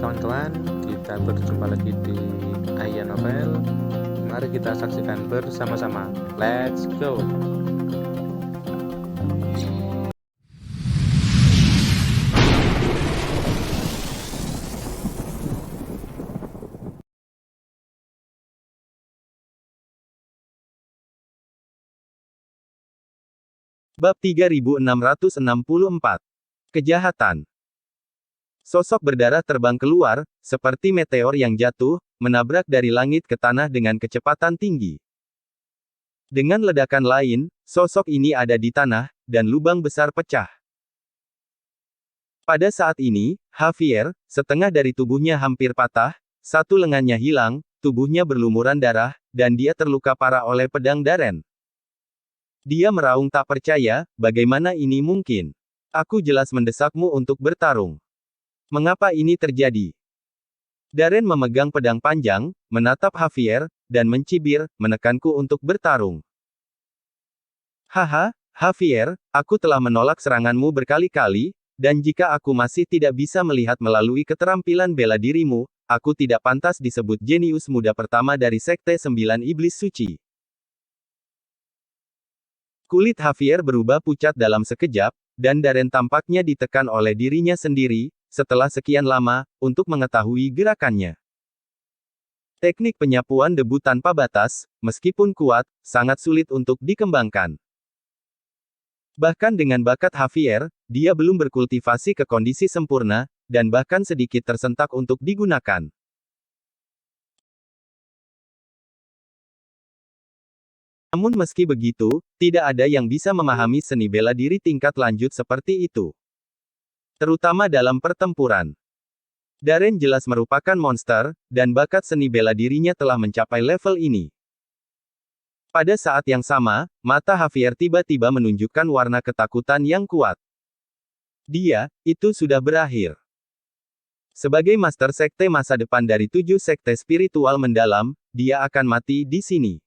kawan-kawan, kita berjumpa lagi di Aya Novel. Mari kita saksikan bersama-sama. Let's go. Bab 3664. Kejahatan. Sosok berdarah terbang keluar, seperti meteor yang jatuh, menabrak dari langit ke tanah dengan kecepatan tinggi. Dengan ledakan lain, sosok ini ada di tanah, dan lubang besar pecah. Pada saat ini, Javier, setengah dari tubuhnya hampir patah, satu lengannya hilang, tubuhnya berlumuran darah, dan dia terluka parah oleh pedang Darren. Dia meraung tak percaya, bagaimana ini mungkin? Aku jelas mendesakmu untuk bertarung. Mengapa ini terjadi? Darren memegang pedang panjang, menatap Javier, dan mencibir, menekanku untuk bertarung. Haha, Javier, aku telah menolak seranganmu berkali-kali, dan jika aku masih tidak bisa melihat melalui keterampilan bela dirimu, aku tidak pantas disebut jenius muda pertama dari Sekte Sembilan Iblis Suci. Kulit Javier berubah pucat dalam sekejap, dan Darren tampaknya ditekan oleh dirinya sendiri, setelah sekian lama, untuk mengetahui gerakannya. Teknik penyapuan debu tanpa batas, meskipun kuat, sangat sulit untuk dikembangkan. Bahkan dengan bakat Javier, dia belum berkultivasi ke kondisi sempurna, dan bahkan sedikit tersentak untuk digunakan. Namun meski begitu, tidak ada yang bisa memahami seni bela diri tingkat lanjut seperti itu. Terutama dalam pertempuran. Darren jelas merupakan monster, dan bakat seni bela dirinya telah mencapai level ini. Pada saat yang sama, mata Javier tiba-tiba menunjukkan warna ketakutan yang kuat. Itu sudah berakhir. Sebagai master sekte masa depan dari 7 sekte spiritual mendalam, dia akan mati di sini.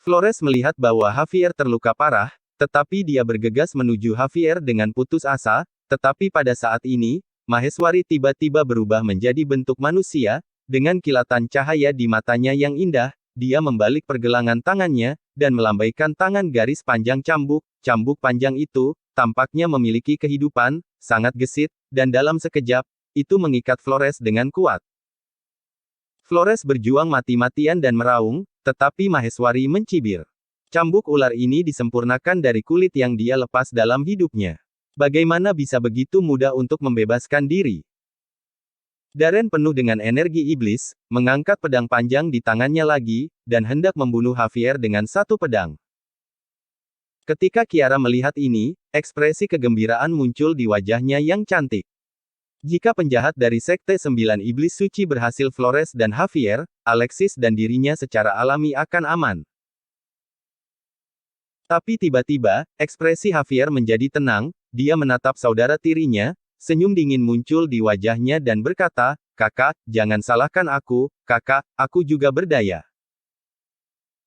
Flores melihat bahwa Javier terluka parah, tetapi dia bergegas menuju Javier dengan putus asa, tetapi pada saat ini, Maheswari tiba-tiba berubah menjadi bentuk manusia, dengan kilatan cahaya di matanya yang indah, dia membalik pergelangan tangannya, dan melambaikan tangan garis panjang cambuk panjang itu, tampaknya memiliki kehidupan, sangat gesit, dan dalam sekejap, itu mengikat Flores dengan kuat. Flores berjuang mati-matian dan meraung, tetapi Maheswari mencibir. Cambuk ular ini disempurnakan dari kulit yang dia lepas dalam hidupnya. Bagaimana bisa begitu mudah untuk membebaskan diri? Darren penuh dengan energi iblis, mengangkat pedang panjang di tangannya lagi, dan hendak membunuh Javier dengan satu pedang. Ketika Kiara melihat ini, ekspresi kegembiraan muncul di wajahnya yang cantik. Jika penjahat dari Sekte Sembilan Iblis Suci berhasil, Flores dan Javier, Alexis dan dirinya secara alami akan aman. Tapi tiba-tiba, ekspresi Javier menjadi tenang, dia menatap saudara tirinya, senyum dingin muncul di wajahnya dan berkata, "Kakak, jangan salahkan aku, kakak, aku juga berdaya."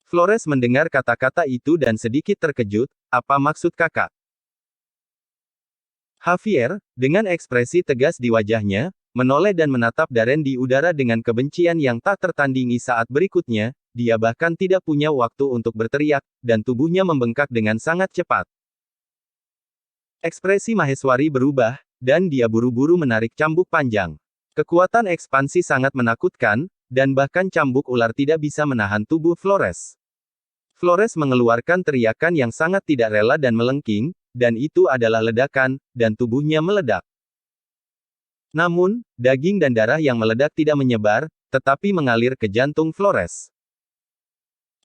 Flores mendengar kata-kata itu dan sedikit terkejut, "Apa maksud kakak?" Javier, dengan ekspresi tegas di wajahnya, menoleh dan menatap Darren di udara dengan kebencian yang tak tertandingi saat berikutnya, dia bahkan tidak punya waktu untuk berteriak, dan tubuhnya membengkak dengan sangat cepat. Ekspresi Maheswari berubah, dan dia buru-buru menarik cambuk panjang. Kekuatan ekspansi sangat menakutkan, dan bahkan cambuk ular tidak bisa menahan tubuh Flores. Flores mengeluarkan teriakan yang sangat tidak rela dan melengking, dan itu adalah ledakan, dan tubuhnya meledak. Namun, daging dan darah yang meledak tidak menyebar, tetapi mengalir ke jantung Flores.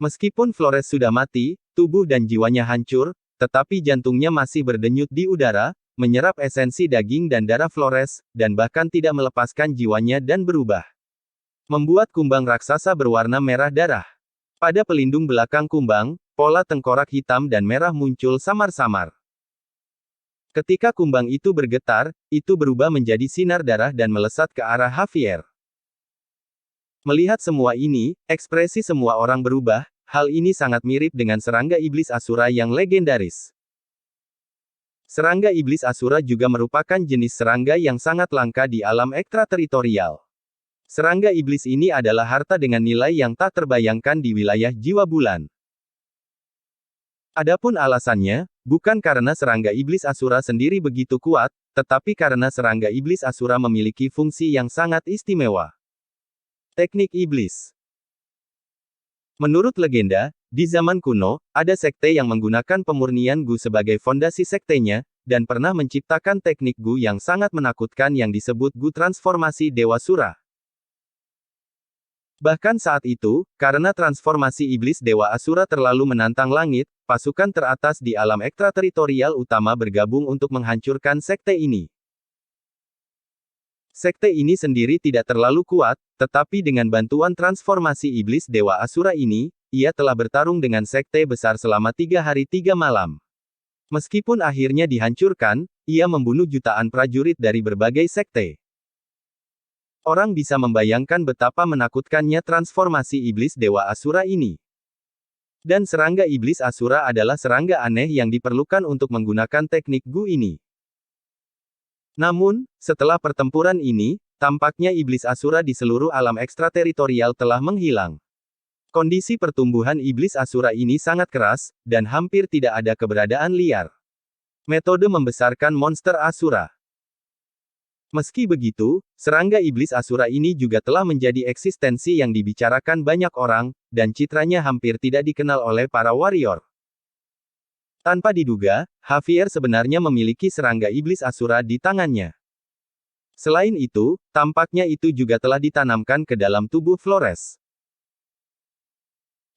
Meskipun Flores sudah mati, tubuh dan jiwanya hancur, tetapi jantungnya masih berdenyut di udara, menyerap esensi daging dan darah Flores, dan bahkan tidak melepaskan jiwanya dan berubah. Membuat kumbang raksasa berwarna merah darah. Pada pelindung belakang kumbang, pola tengkorak hitam dan merah muncul samar-samar. Ketika kumbang itu bergetar, itu berubah menjadi sinar darah dan melesat ke arah Javier. Melihat semua ini, ekspresi semua orang berubah, hal ini sangat mirip dengan serangga iblis Asura yang legendaris. Serangga iblis Asura juga merupakan jenis serangga yang sangat langka di alam ekstrateritorial. Serangga iblis ini adalah harta dengan nilai yang tak terbayangkan di wilayah jiwa bulan. Adapun alasannya, bukan karena serangga iblis Asura sendiri begitu kuat, tetapi karena serangga iblis Asura memiliki fungsi yang sangat istimewa. Teknik iblis. Menurut legenda, di zaman kuno, ada sekte yang menggunakan pemurnian Gu sebagai fondasi sektenya, dan pernah menciptakan teknik Gu yang sangat menakutkan yang disebut Gu transformasi Dewa Sura. Bahkan saat itu, karena transformasi iblis Dewa Asura terlalu menantang langit, pasukan teratas di alam ekstrateritorial utama bergabung untuk menghancurkan sekte ini. Sekte ini sendiri tidak terlalu kuat, tetapi dengan bantuan transformasi iblis Dewa Asura ini, ia telah bertarung dengan sekte besar selama 3 hari 3 malam. Meskipun akhirnya dihancurkan, ia membunuh jutaan prajurit dari berbagai sekte. Orang bisa membayangkan betapa menakutkannya transformasi iblis Dewa Asura ini. Dan serangga iblis Asura adalah serangga aneh yang diperlukan untuk menggunakan teknik Gu ini. Namun, setelah pertempuran ini, tampaknya iblis Asura di seluruh alam ekstrateritorial telah menghilang. Kondisi pertumbuhan iblis Asura ini sangat keras, dan hampir tidak ada keberadaan liar. Metode membesarkan monster Asura. Meski begitu, serangga iblis Asura ini juga telah menjadi eksistensi yang dibicarakan banyak orang, dan citranya hampir tidak dikenal oleh para warrior. Tanpa diduga, Javier sebenarnya memiliki serangga iblis Asura di tangannya. Selain itu, tampaknya itu juga telah ditanamkan ke dalam tubuh Flores.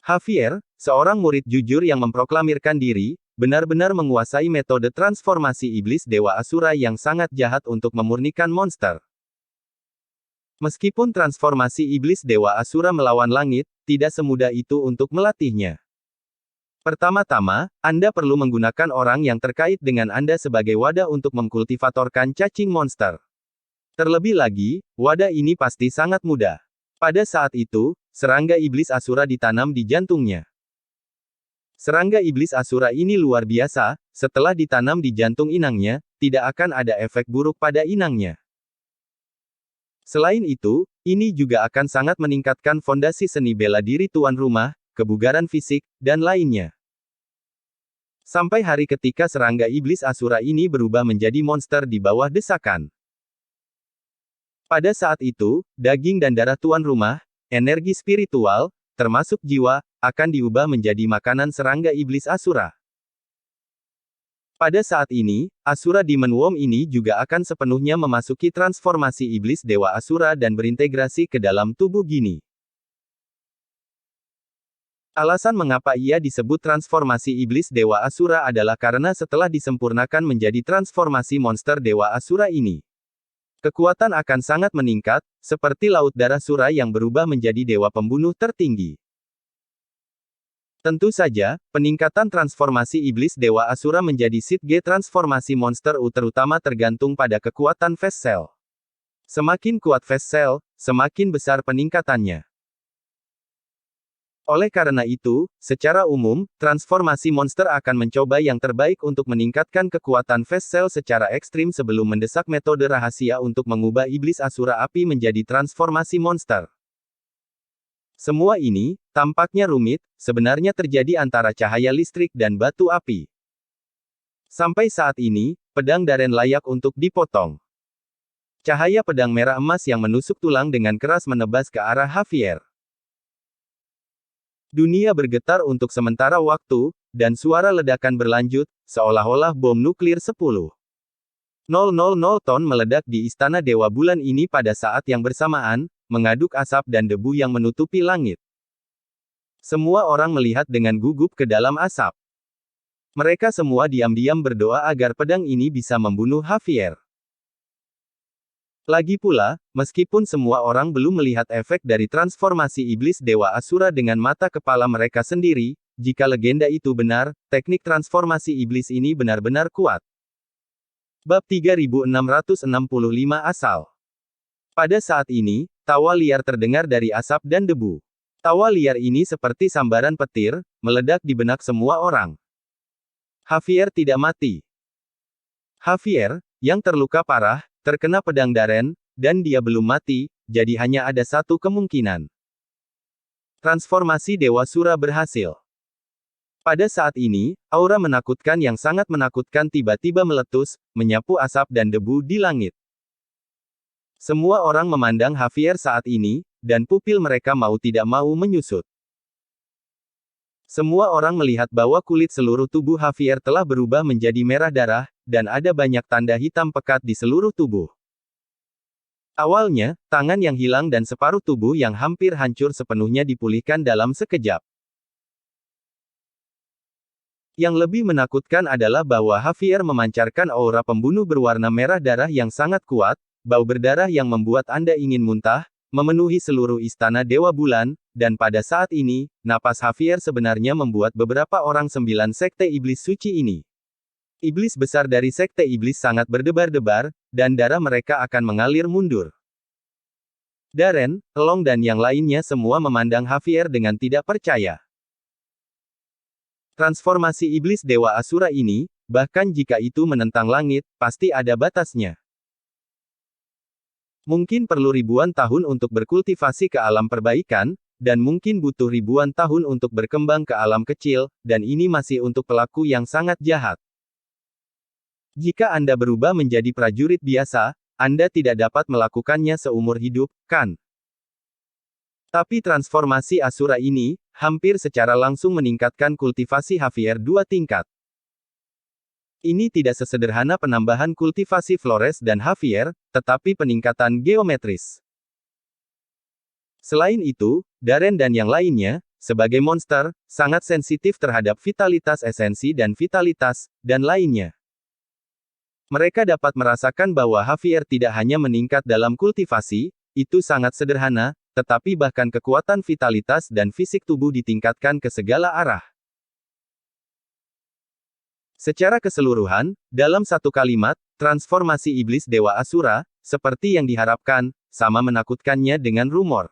Javier, seorang murid jujur yang memproklamirkan diri, benar-benar menguasai metode transformasi iblis Dewa Asura yang sangat jahat untuk memurnikan monster. Meskipun transformasi iblis Dewa Asura melawan langit, tidak semudah itu untuk melatihnya. Pertama-tama, Anda perlu menggunakan orang yang terkait dengan Anda sebagai wadah untuk mengkultivatorkan cacing monster. Terlebih lagi, wadah ini pasti sangat mudah. Pada saat itu, serangga iblis Asura ditanam di jantungnya. Serangga iblis Asura ini luar biasa, setelah ditanam di jantung inangnya, tidak akan ada efek buruk pada inangnya. Selain itu, ini juga akan sangat meningkatkan fondasi seni bela diri tuan rumah, kebugaran fisik, dan lainnya. Sampai hari ketika serangga iblis Asura ini berubah menjadi monster di bawah desakan. Pada saat itu, daging dan darah tuan rumah, energi spiritual, termasuk jiwa, akan diubah menjadi makanan serangga iblis Asura. Pada saat ini, Asura Demon Worm ini juga akan sepenuhnya memasuki transformasi iblis Dewa Asura dan berintegrasi ke dalam tubuh Gini. Alasan mengapa ia disebut transformasi iblis Dewa Asura adalah karena setelah disempurnakan menjadi transformasi monster Dewa Asura ini, kekuatan akan sangat meningkat, seperti Laut Darah Sura yang berubah menjadi dewa pembunuh tertinggi. Tentu saja, peningkatan transformasi iblis Dewa Asura menjadi Seed G transformasi monster U terutama tergantung pada kekuatan Fast Cell. Semakin kuat Fast Cell, semakin besar peningkatannya. Oleh karena itu, secara umum, transformasi monster akan mencoba yang terbaik untuk meningkatkan kekuatan Fast Cell secara ekstrim sebelum mendesak metode rahasia untuk mengubah iblis Asura api menjadi transformasi monster. Semua ini, tampaknya rumit, sebenarnya terjadi antara cahaya listrik dan batu api. Sampai saat ini, pedang Daren layak untuk dipotong. Cahaya pedang merah emas yang menusuk tulang dengan keras menebas ke arah Javier. Dunia bergetar untuk sementara waktu, dan suara ledakan berlanjut, seolah-olah bom nuklir 10,000 ton meledak di Istana Dewa Bulan ini pada saat yang bersamaan, mengaduk asap dan debu yang menutupi langit. Semua orang melihat dengan gugup ke dalam asap. Mereka semua diam-diam berdoa agar pedang ini bisa membunuh Javier. Lagi pula, meskipun semua orang belum melihat efek dari transformasi iblis Dewa Asura dengan mata kepala mereka sendiri, jika legenda itu benar, teknik transformasi iblis ini benar-benar kuat. Bab 3665 Asal. Pada saat ini, tawa liar terdengar dari asap dan debu. Tawa liar ini seperti sambaran petir, meledak di benak semua orang. Javier tidak mati. Javier, yang terluka parah, terkena pedang Darren, dan dia belum mati, jadi hanya ada satu kemungkinan. Transformasi Dewa Sura berhasil. Pada saat ini, aura menakutkan yang sangat menakutkan tiba-tiba meletus, menyapu asap dan debu di langit. Semua orang memandang Javier saat ini, dan pupil mereka mau tidak mau menyusut. Semua orang melihat bahwa kulit seluruh tubuh Javier telah berubah menjadi merah darah, dan ada banyak tanda hitam pekat di seluruh tubuh. Awalnya, tangan yang hilang dan separuh tubuh yang hampir hancur sepenuhnya dipulihkan dalam sekejap. Yang lebih menakutkan adalah bahwa Javier memancarkan aura pembunuh berwarna merah darah yang sangat kuat, bau berdarah yang membuat Anda ingin muntah, memenuhi seluruh istana Dewa Bulan, dan pada saat ini, napas Javier sebenarnya membuat beberapa orang 9 sekte iblis suci ini. Iblis besar dari sekte iblis sangat berdebar-debar, dan darah mereka akan mengalir mundur. Darren, Long dan yang lainnya semua memandang Javier dengan tidak percaya. Transformasi iblis Dewa Asura ini, bahkan jika itu menentang langit, pasti ada batasnya. Mungkin perlu ribuan tahun untuk berkultivasi ke alam perbaikan, dan mungkin butuh ribuan tahun untuk berkembang ke alam kecil, dan ini masih untuk pelaku yang sangat jahat. Jika Anda berubah menjadi prajurit biasa, Anda tidak dapat melakukannya seumur hidup, kan? Tapi transformasi Asura ini, hampir secara langsung meningkatkan kultivasi Javier 2 tingkat. Ini tidak sesederhana penambahan kultivasi Flores dan Javier, tetapi peningkatan geometris. Selain itu, Darren dan yang lainnya, sebagai monster, sangat sensitif terhadap vitalitas esensi dan vitalitas, dan lainnya. Mereka dapat merasakan bahwa Javier tidak hanya meningkat dalam kultivasi, itu sangat sederhana, tetapi bahkan kekuatan vitalitas dan fisik tubuh ditingkatkan ke segala arah. Secara keseluruhan, dalam satu kalimat, transformasi iblis Dewa Asura, seperti yang diharapkan, sama menakutkannya dengan rumor.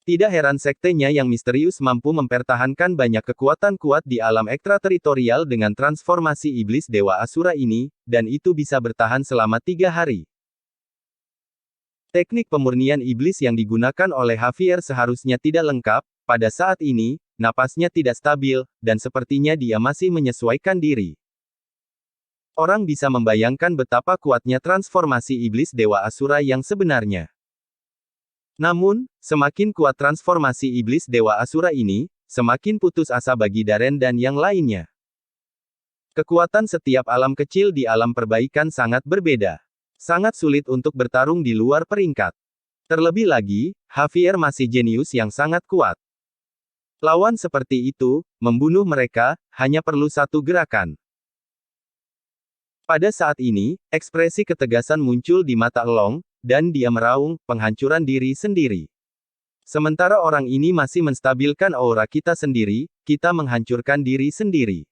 Tidak heran sektenya yang misterius mampu mempertahankan banyak kekuatan kuat di alam ekstrateritorial dengan transformasi iblis Dewa Asura ini, dan itu bisa bertahan selama 3 hari. Teknik pemurnian iblis yang digunakan oleh Javier seharusnya tidak lengkap, pada saat ini, napasnya tidak stabil, dan sepertinya dia masih menyesuaikan diri. Orang bisa membayangkan betapa kuatnya transformasi iblis Dewa Asura yang sebenarnya. Namun, semakin kuat transformasi iblis Dewa Asura ini, semakin putus asa bagi Darren dan yang lainnya. Kekuatan setiap alam kecil di alam perbaikan sangat berbeda. Sangat sulit untuk bertarung di luar peringkat. Terlebih lagi, Javier masih jenius yang sangat kuat. Lawan seperti itu, membunuh mereka, hanya perlu satu gerakan. Pada saat ini, ekspresi ketegasan muncul di mata Long, dan dia meraung, penghancuran diri sendiri. Sementara orang ini masih menstabilkan aura kita sendiri, kita menghancurkan diri sendiri.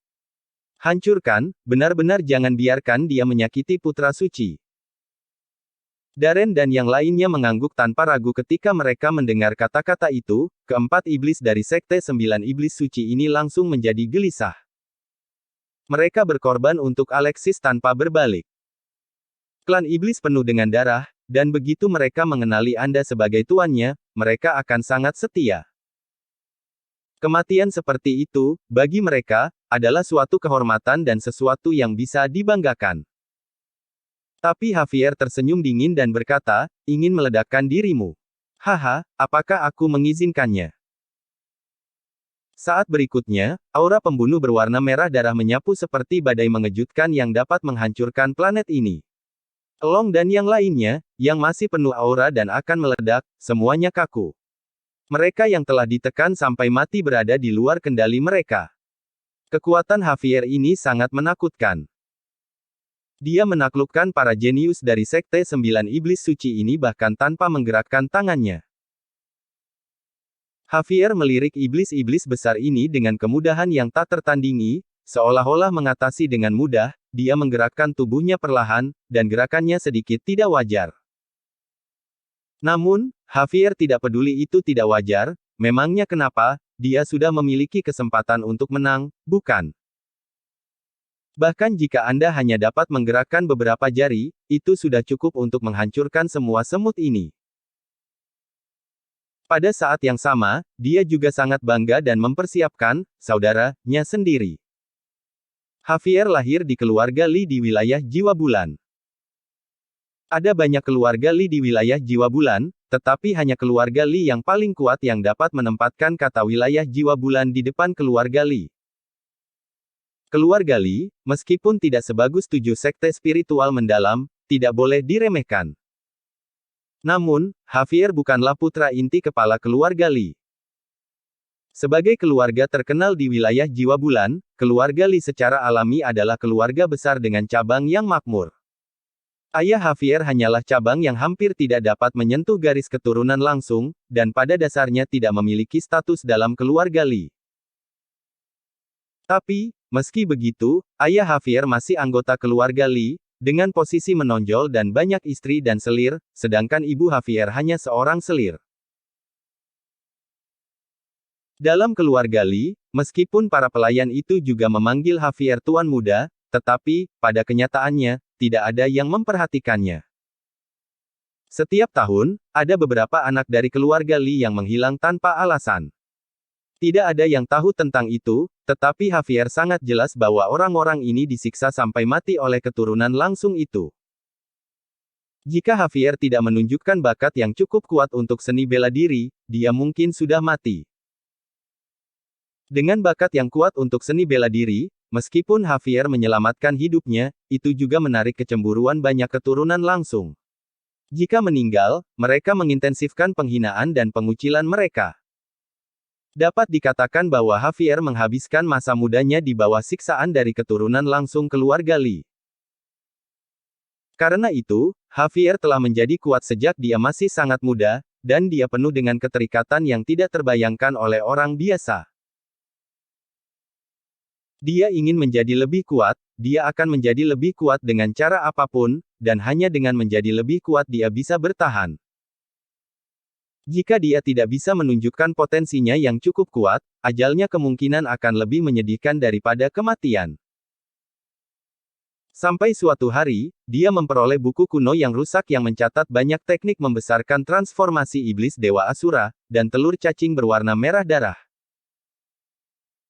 Hancurkan, benar-benar jangan biarkan dia menyakiti putra suci. Darren dan yang lainnya mengangguk tanpa ragu ketika mereka mendengar kata-kata itu, keempat iblis dari Sekte 9 Iblis Suci ini langsung menjadi gelisah. Mereka berkorban untuk Alexis tanpa berbalik. Klan iblis penuh dengan darah, dan begitu mereka mengenali Anda sebagai tuannya, mereka akan sangat setia. Kematian seperti itu, bagi mereka, adalah suatu kehormatan dan sesuatu yang bisa dibanggakan. Tapi Javier tersenyum dingin dan berkata, ingin meledakkan dirimu. Haha, apakah aku mengizinkannya? Saat berikutnya, aura pembunuh berwarna merah darah menyapu seperti badai mengejutkan yang dapat menghancurkan planet ini. Long dan yang lainnya, yang masih penuh aura dan akan meledak, semuanya kaku. Mereka yang telah ditekan sampai mati berada di luar kendali mereka. Kekuatan Javier ini sangat menakutkan. Dia menaklukkan para jenius dari Sekte 9 Iblis Suci ini bahkan tanpa menggerakkan tangannya. Javier melirik iblis-iblis besar ini dengan kemudahan yang tak tertandingi, seolah-olah mengatasi dengan mudah, dia menggerakkan tubuhnya perlahan, dan gerakannya sedikit tidak wajar. Namun, Javier tidak peduli itu tidak wajar, memangnya kenapa, dia sudah memiliki kesempatan untuk menang, bukan? Bahkan jika Anda hanya dapat menggerakkan beberapa jari, itu sudah cukup untuk menghancurkan semua semut ini. Pada saat yang sama, dia juga sangat bangga dan mempersiapkan saudaranya sendiri. Javier lahir di keluarga Li di wilayah Jiwa Bulan. Ada banyak keluarga Li di wilayah Jiwa Bulan, tetapi hanya keluarga Li yang paling kuat yang dapat menempatkan kata wilayah Jiwa Bulan di depan keluarga Li. Keluarga Li, meskipun tidak sebagus 7 sekte spiritual mendalam, tidak boleh diremehkan. Namun, Javier bukanlah putra inti kepala keluarga Li. Sebagai keluarga terkenal di wilayah Jiwa Bulan, keluarga Li secara alami adalah keluarga besar dengan cabang yang makmur. Ayah Javier hanyalah cabang yang hampir tidak dapat menyentuh garis keturunan langsung, dan pada dasarnya tidak memiliki status dalam keluarga Li. Tapi, meski begitu, ayah Javier masih anggota keluarga Li, dengan posisi menonjol dan banyak istri dan selir, sedangkan ibu Javier hanya seorang selir. Dalam keluarga Li, meskipun para pelayan itu juga memanggil Javier tuan muda, tetapi, pada kenyataannya, tidak ada yang memperhatikannya. Setiap tahun, ada beberapa anak dari keluarga Li yang menghilang tanpa alasan. Tidak ada yang tahu tentang itu, tetapi Javier sangat jelas bahwa orang-orang ini disiksa sampai mati oleh keturunan langsung itu. Jika Javier tidak menunjukkan bakat yang cukup kuat untuk seni bela diri, dia mungkin sudah mati. Dengan bakat yang kuat untuk seni bela diri, meskipun Javier menyelamatkan hidupnya, itu juga menarik kecemburuan banyak keturunan langsung. Jika meninggal, mereka mengintensifkan penghinaan dan pengucilan mereka. Dapat dikatakan bahwa Javier menghabiskan masa mudanya di bawah siksaan dari keturunan langsung keluarga Li. Karena itu, Javier telah menjadi kuat sejak dia masih sangat muda, dan dia penuh dengan keterikatan yang tidak terbayangkan oleh orang biasa. Dia ingin menjadi lebih kuat, dia akan menjadi lebih kuat dengan cara apapun, dan hanya dengan menjadi lebih kuat dia bisa bertahan. Jika dia tidak bisa menunjukkan potensinya yang cukup kuat, ajalnya kemungkinan akan lebih menyedihkan daripada kematian. Sampai suatu hari, dia memperoleh buku kuno yang rusak yang mencatat banyak teknik membesarkan transformasi iblis Dewa Asura, dan telur cacing berwarna merah darah.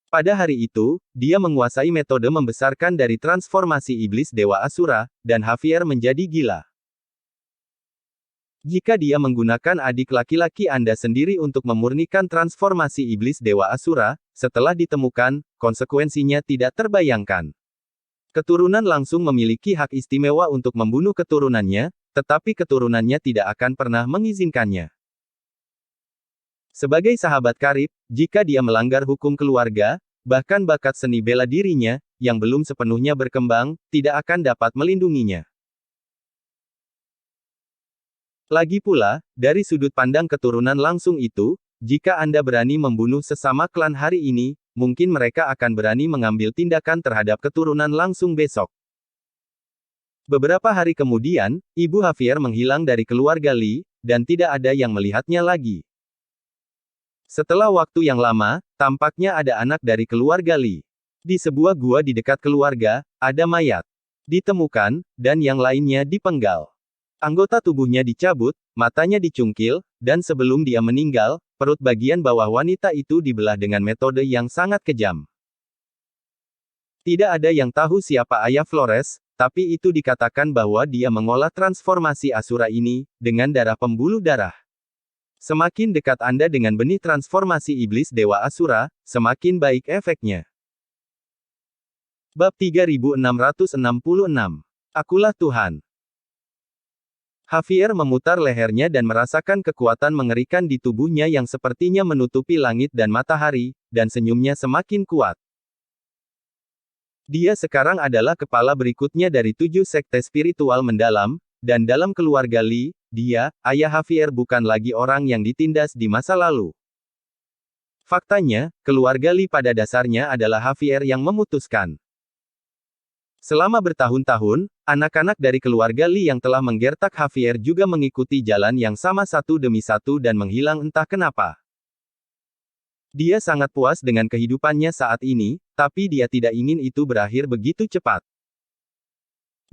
Pada hari itu, dia menguasai metode membesarkan dari transformasi iblis Dewa Asura, dan Javier menjadi gila. Jika dia menggunakan adik laki-laki Anda sendiri untuk memurnikan transformasi iblis Dewa Asura, setelah ditemukan, konsekuensinya tidak terbayangkan. Keturunan langsung memiliki hak istimewa untuk membunuh keturunannya, tetapi keturunannya tidak akan pernah mengizinkannya. Sebagai sahabat karib, jika dia melanggar hukum keluarga, bahkan bakat seni bela dirinya, yang belum sepenuhnya berkembang, tidak akan dapat melindunginya. Lagi pula, dari sudut pandang keturunan langsung itu, jika Anda berani membunuh sesama klan hari ini, mungkin mereka akan berani mengambil tindakan terhadap keturunan langsung besok. Beberapa hari kemudian, ibu Javier menghilang dari keluarga Li, dan tidak ada yang melihatnya lagi. Setelah waktu yang lama, tampaknya ada anak dari keluarga Li. Di sebuah gua di dekat keluarga, ada mayat ditemukan, dan yang lainnya dipenggal. Anggota tubuhnya dicabut, matanya dicungkil, dan sebelum dia meninggal, perut bagian bawah wanita itu dibelah dengan metode yang sangat kejam. Tidak ada yang tahu siapa ayah Flores, tapi itu dikatakan bahwa dia mengolah transformasi Asura ini, dengan darah pembuluh darah. Semakin dekat Anda dengan benih transformasi iblis Dewa Asura, semakin baik efeknya. Bab 3666. Akulah Tuhan. Javier memutar lehernya dan merasakan kekuatan mengerikan di tubuhnya yang sepertinya menutupi langit dan matahari, dan senyumnya semakin kuat. Dia sekarang adalah kepala berikutnya dari 7 sekte spiritual mendalam, dan dalam keluarga Li, dia, ayah Javier bukan lagi orang yang ditindas di masa lalu. Faktanya, keluarga Li pada dasarnya adalah Javier yang memutuskan. Selama bertahun-tahun, anak-anak dari keluarga Li yang telah menggertak Javier juga mengikuti jalan yang sama satu demi satu dan menghilang entah kenapa. Dia sangat puas dengan kehidupannya saat ini, tapi dia tidak ingin itu berakhir begitu cepat.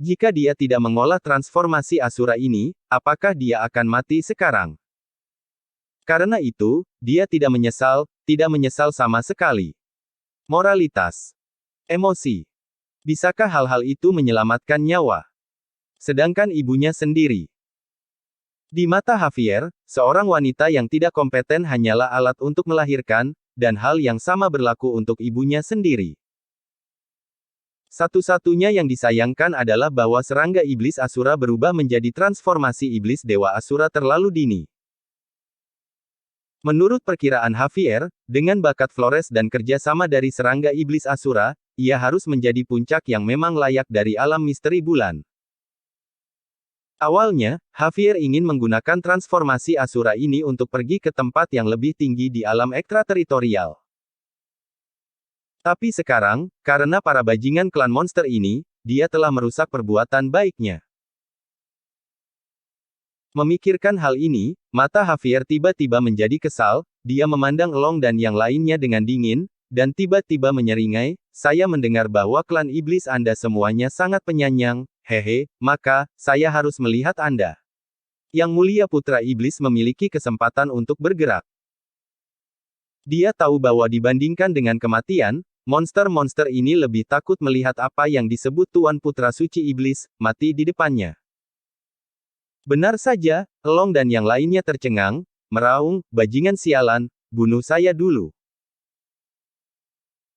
Jika dia tidak mengolah transformasi Asura ini, apakah dia akan mati sekarang? Karena itu, dia tidak menyesal sama sekali. Moralitas. Emosi. Bisakah hal-hal itu menyelamatkan nyawa? Sedangkan ibunya sendiri. Di mata Javier, seorang wanita yang tidak kompeten hanyalah alat untuk melahirkan, dan hal yang sama berlaku untuk ibunya sendiri. Satu-satunya yang disayangkan adalah bahwa serangga iblis Asura berubah menjadi transformasi iblis Dewa Asura terlalu dini. Menurut perkiraan Javier, dengan bakat Flores dan kerja sama dari serangga iblis Asura, ia harus menjadi puncak yang memang layak dari alam misteri bulan. Awalnya, Javier ingin menggunakan transformasi Asura ini untuk pergi ke tempat yang lebih tinggi di alam ekstrateritorial. Tapi sekarang, karena para bajingan klan monster ini, dia telah merusak perbuatan baiknya. Memikirkan hal ini, mata Javier tiba-tiba menjadi kesal, dia memandang Long dan yang lainnya dengan dingin, dan tiba-tiba menyeringai, saya mendengar bahwa klan iblis Anda semuanya sangat penyayang, hehe, maka, saya harus melihat Anda. Yang mulia putra iblis memiliki kesempatan untuk bergerak. Dia tahu bahwa dibandingkan dengan kematian, monster-monster ini lebih takut melihat apa yang disebut Tuan Putra Suci Iblis, mati di depannya. Benar saja, Long dan yang lainnya tercengang, meraung, bajingan sialan, bunuh saya dulu.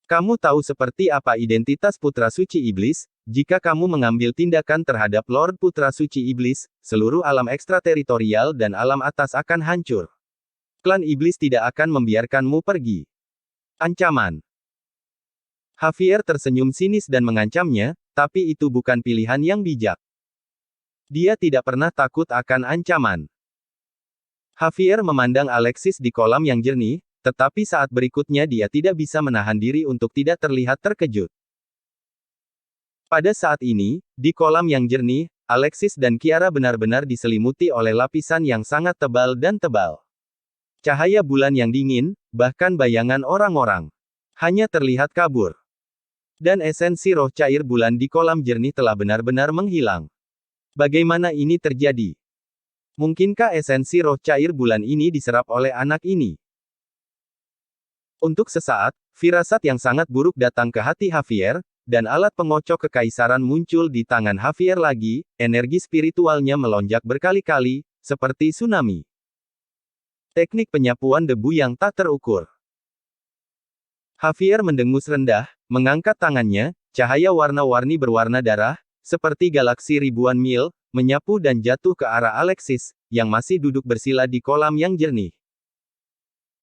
Kamu tahu seperti apa identitas Putra Suci Iblis? Jika kamu mengambil tindakan terhadap Lord Putra Suci Iblis, seluruh alam ekstrateritorial dan alam atas akan hancur. Klan Iblis tidak akan membiarkanmu pergi. Ancaman. Javier tersenyum sinis dan mengancamnya, tapi itu bukan pilihan yang bijak. Dia tidak pernah takut akan ancaman. Javier memandang Alexis di kolam yang jernih, tetapi saat berikutnya dia tidak bisa menahan diri untuk tidak terlihat terkejut. Pada saat ini, di kolam yang jernih, Alexis dan Kiara benar-benar diselimuti oleh lapisan yang sangat tebal dan tebal. Cahaya bulan yang dingin, bahkan bayangan orang-orang, hanya terlihat kabur. Dan esensi roh cair bulan di kolam jernih telah benar-benar menghilang. Bagaimana ini terjadi? Mungkinkah esensi roh cair bulan ini diserap oleh anak ini? Untuk sesaat, firasat yang sangat buruk datang ke hati Javier, dan alat pengocok kekaisaran muncul di tangan Javier lagi, energi spiritualnya melonjak berkali-kali, seperti tsunami. Teknik penyapuan debu yang tak terukur. Javier mendengus rendah, mengangkat tangannya, cahaya warna-warni berwarna darah, seperti galaksi ribuan mil, menyapu dan jatuh ke arah Alexis, yang masih duduk bersila di kolam yang jernih.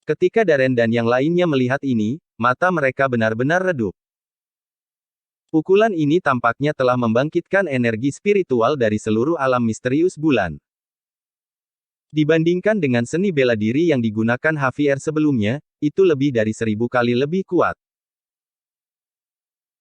Ketika Darren dan yang lainnya melihat ini, mata mereka benar-benar redup. Pukulan ini tampaknya telah membangkitkan energi spiritual dari seluruh alam misterius bulan. Dibandingkan dengan seni bela diri yang digunakan Javier sebelumnya, itu lebih dari 1000 kali lebih kuat.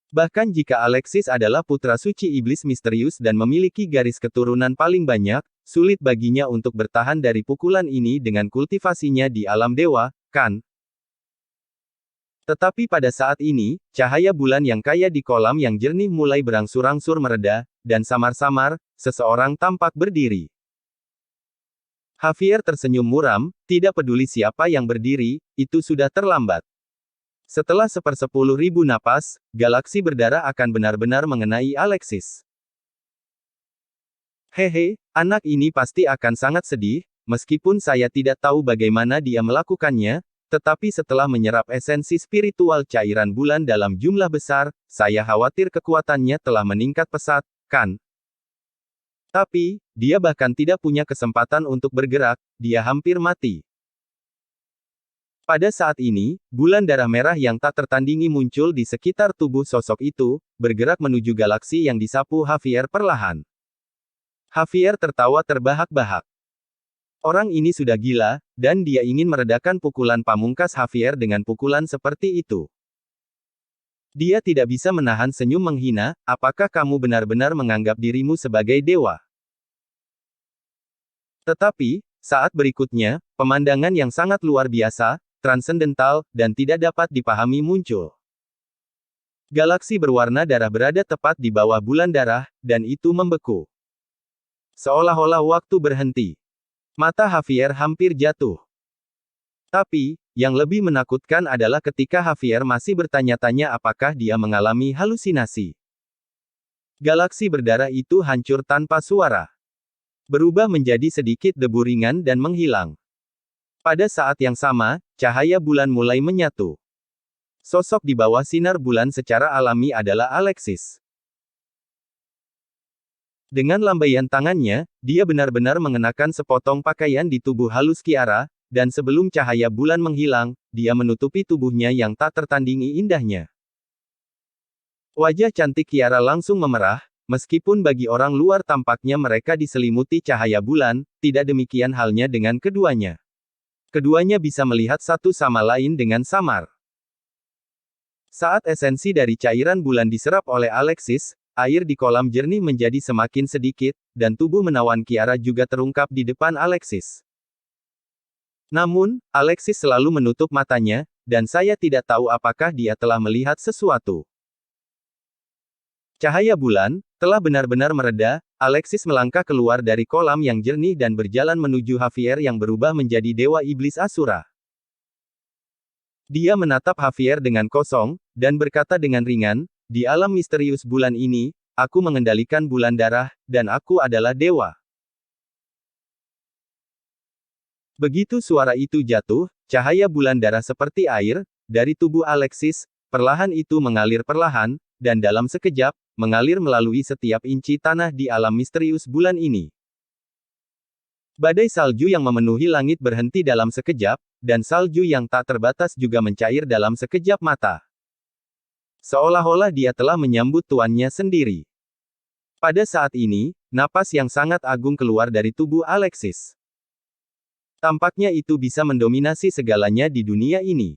Bahkan jika Alexis adalah putra suci iblis misterius dan memiliki garis keturunan paling banyak, sulit baginya untuk bertahan dari pukulan ini dengan kultivasinya di alam dewa, kan? Tetapi pada saat ini, cahaya bulan yang kaya di kolam yang jernih mulai berangsur-angsur mereda, dan samar-samar, seseorang tampak berdiri. Javier tersenyum muram, tidak peduli siapa yang berdiri, itu sudah terlambat. Setelah 1/10.000 napas, galaksi berdarah akan benar-benar mengenai Alexis. Hehe, anak ini pasti akan sangat sedih, meskipun saya tidak tahu bagaimana dia melakukannya, tetapi setelah menyerap esensi spiritual cairan bulan dalam jumlah besar, saya khawatir kekuatannya telah meningkat pesat, kan? Tapi, dia bahkan tidak punya kesempatan untuk bergerak, dia hampir mati. Pada saat ini, bulan darah merah yang tak tertandingi muncul di sekitar tubuh sosok itu, bergerak menuju galaksi yang disapu Javier perlahan. Javier tertawa terbahak-bahak. Orang ini sudah gila, dan dia ingin meredakan pukulan pamungkas Javier dengan pukulan seperti itu. Dia tidak bisa menahan senyum menghina, apakah kamu benar-benar menganggap dirimu sebagai dewa? Tetapi, saat berikutnya, pemandangan yang sangat luar biasa transendental, dan tidak dapat dipahami muncul. Galaksi berwarna darah berada tepat di bawah bulan darah, dan itu membeku. Seolah-olah waktu berhenti. Mata Javier hampir jatuh. Tapi, yang lebih menakutkan adalah ketika Javier masih bertanya-tanya apakah dia mengalami halusinasi. Galaksi berdarah itu hancur tanpa suara. Berubah menjadi sedikit debu ringan dan menghilang. Pada saat yang sama, cahaya bulan mulai menyatu. Sosok di bawah sinar bulan secara alami adalah Alexis. Dengan lambaian tangannya, dia benar-benar mengenakan sepotong pakaian di tubuh halus Kiara, dan sebelum cahaya bulan menghilang, dia menutupi tubuhnya yang tak tertandingi indahnya. Wajah cantik Kiara langsung memerah, meskipun bagi orang luar tampaknya mereka diselimuti cahaya bulan, tidak demikian halnya dengan keduanya. Keduanya bisa melihat satu sama lain dengan samar. Saat esensi dari cairan bulan diserap oleh Alexis, air di kolam jernih menjadi semakin sedikit, dan tubuh menawan Kiara juga terungkap di depan Alexis. Namun, Alexis selalu menutup matanya, dan saya tidak tahu apakah dia telah melihat sesuatu. Cahaya bulan telah benar-benar mereda. Alexis melangkah keluar dari kolam yang jernih dan berjalan menuju Javier yang berubah menjadi dewa iblis Asura. Dia menatap Javier dengan kosong, dan berkata dengan ringan, "Di alam misterius bulan ini, aku mengendalikan bulan darah, dan aku adalah dewa." Begitu suara itu jatuh, cahaya bulan darah seperti air, dari tubuh Alexis, perlahan itu mengalir perlahan, dan dalam sekejap, mengalir melalui setiap inci tanah di alam misterius bulan ini. Badai salju yang memenuhi langit berhenti dalam sekejap, dan salju yang tak terbatas juga mencair dalam sekejap mata. Seolah-olah dia telah menyambut tuannya sendiri. Pada saat ini, napas yang sangat agung keluar dari tubuh Alexis. Tampaknya itu bisa mendominasi segalanya di dunia ini.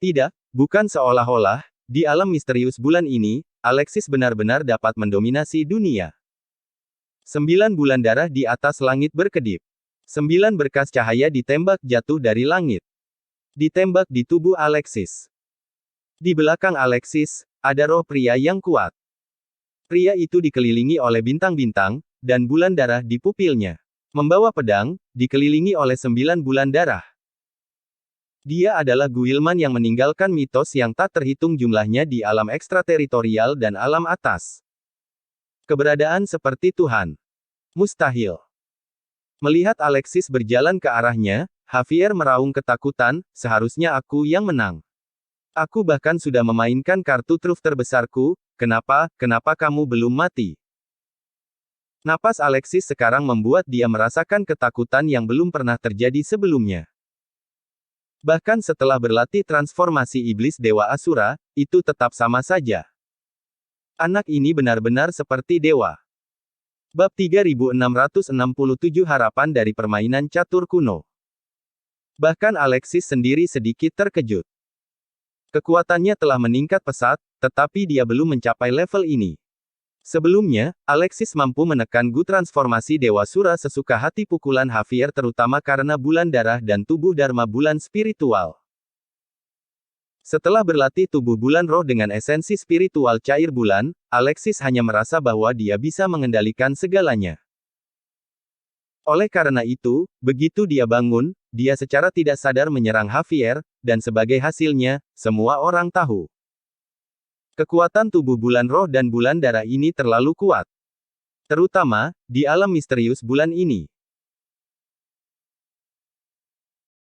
Tidak, bukan seolah-olah, di alam misterius bulan ini, Alexis benar-benar dapat mendominasi dunia. 9 bulan darah di atas langit berkedip. 9 berkas cahaya ditembak jatuh dari langit. Ditembak di tubuh Alexis. Di belakang Alexis, ada roh pria yang kuat. Pria itu dikelilingi oleh bintang-bintang, dan bulan darah di pupilnya. Membawa pedang, dikelilingi oleh 9 bulan darah. Dia adalah Guilman yang meninggalkan mitos yang tak terhitung jumlahnya di alam ekstrateritorial dan alam atas. Keberadaan seperti Tuhan. Mustahil. Melihat Alexis berjalan ke arahnya, Javier meraung ketakutan, seharusnya aku yang menang. Aku bahkan sudah memainkan kartu truf terbesarku, kenapa kamu belum mati? Napas Alexis sekarang membuat dia merasakan ketakutan yang belum pernah terjadi sebelumnya. Bahkan setelah berlatih transformasi iblis Dewa Asura, itu tetap sama saja. Anak ini benar-benar seperti dewa. Bab 3667 Harapan dari Permainan Catur Kuno. Bahkan Alexis sendiri sedikit terkejut. Kekuatannya telah meningkat pesat, tetapi dia belum mencapai level ini. Sebelumnya, Alexis mampu menekan Gu transformasi Dewa Sura sesuka hati pukulan Javier terutama karena bulan darah dan tubuh Dharma bulan spiritual. Setelah berlatih tubuh bulan roh dengan esensi spiritual cair bulan, Alexis hanya merasa bahwa dia bisa mengendalikan segalanya. Oleh karena itu, begitu dia bangun, dia secara tidak sadar menyerang Javier, dan sebagai hasilnya, semua orang tahu. Kekuatan tubuh bulan roh dan bulan darah ini terlalu kuat. Terutama, di alam misterius bulan ini.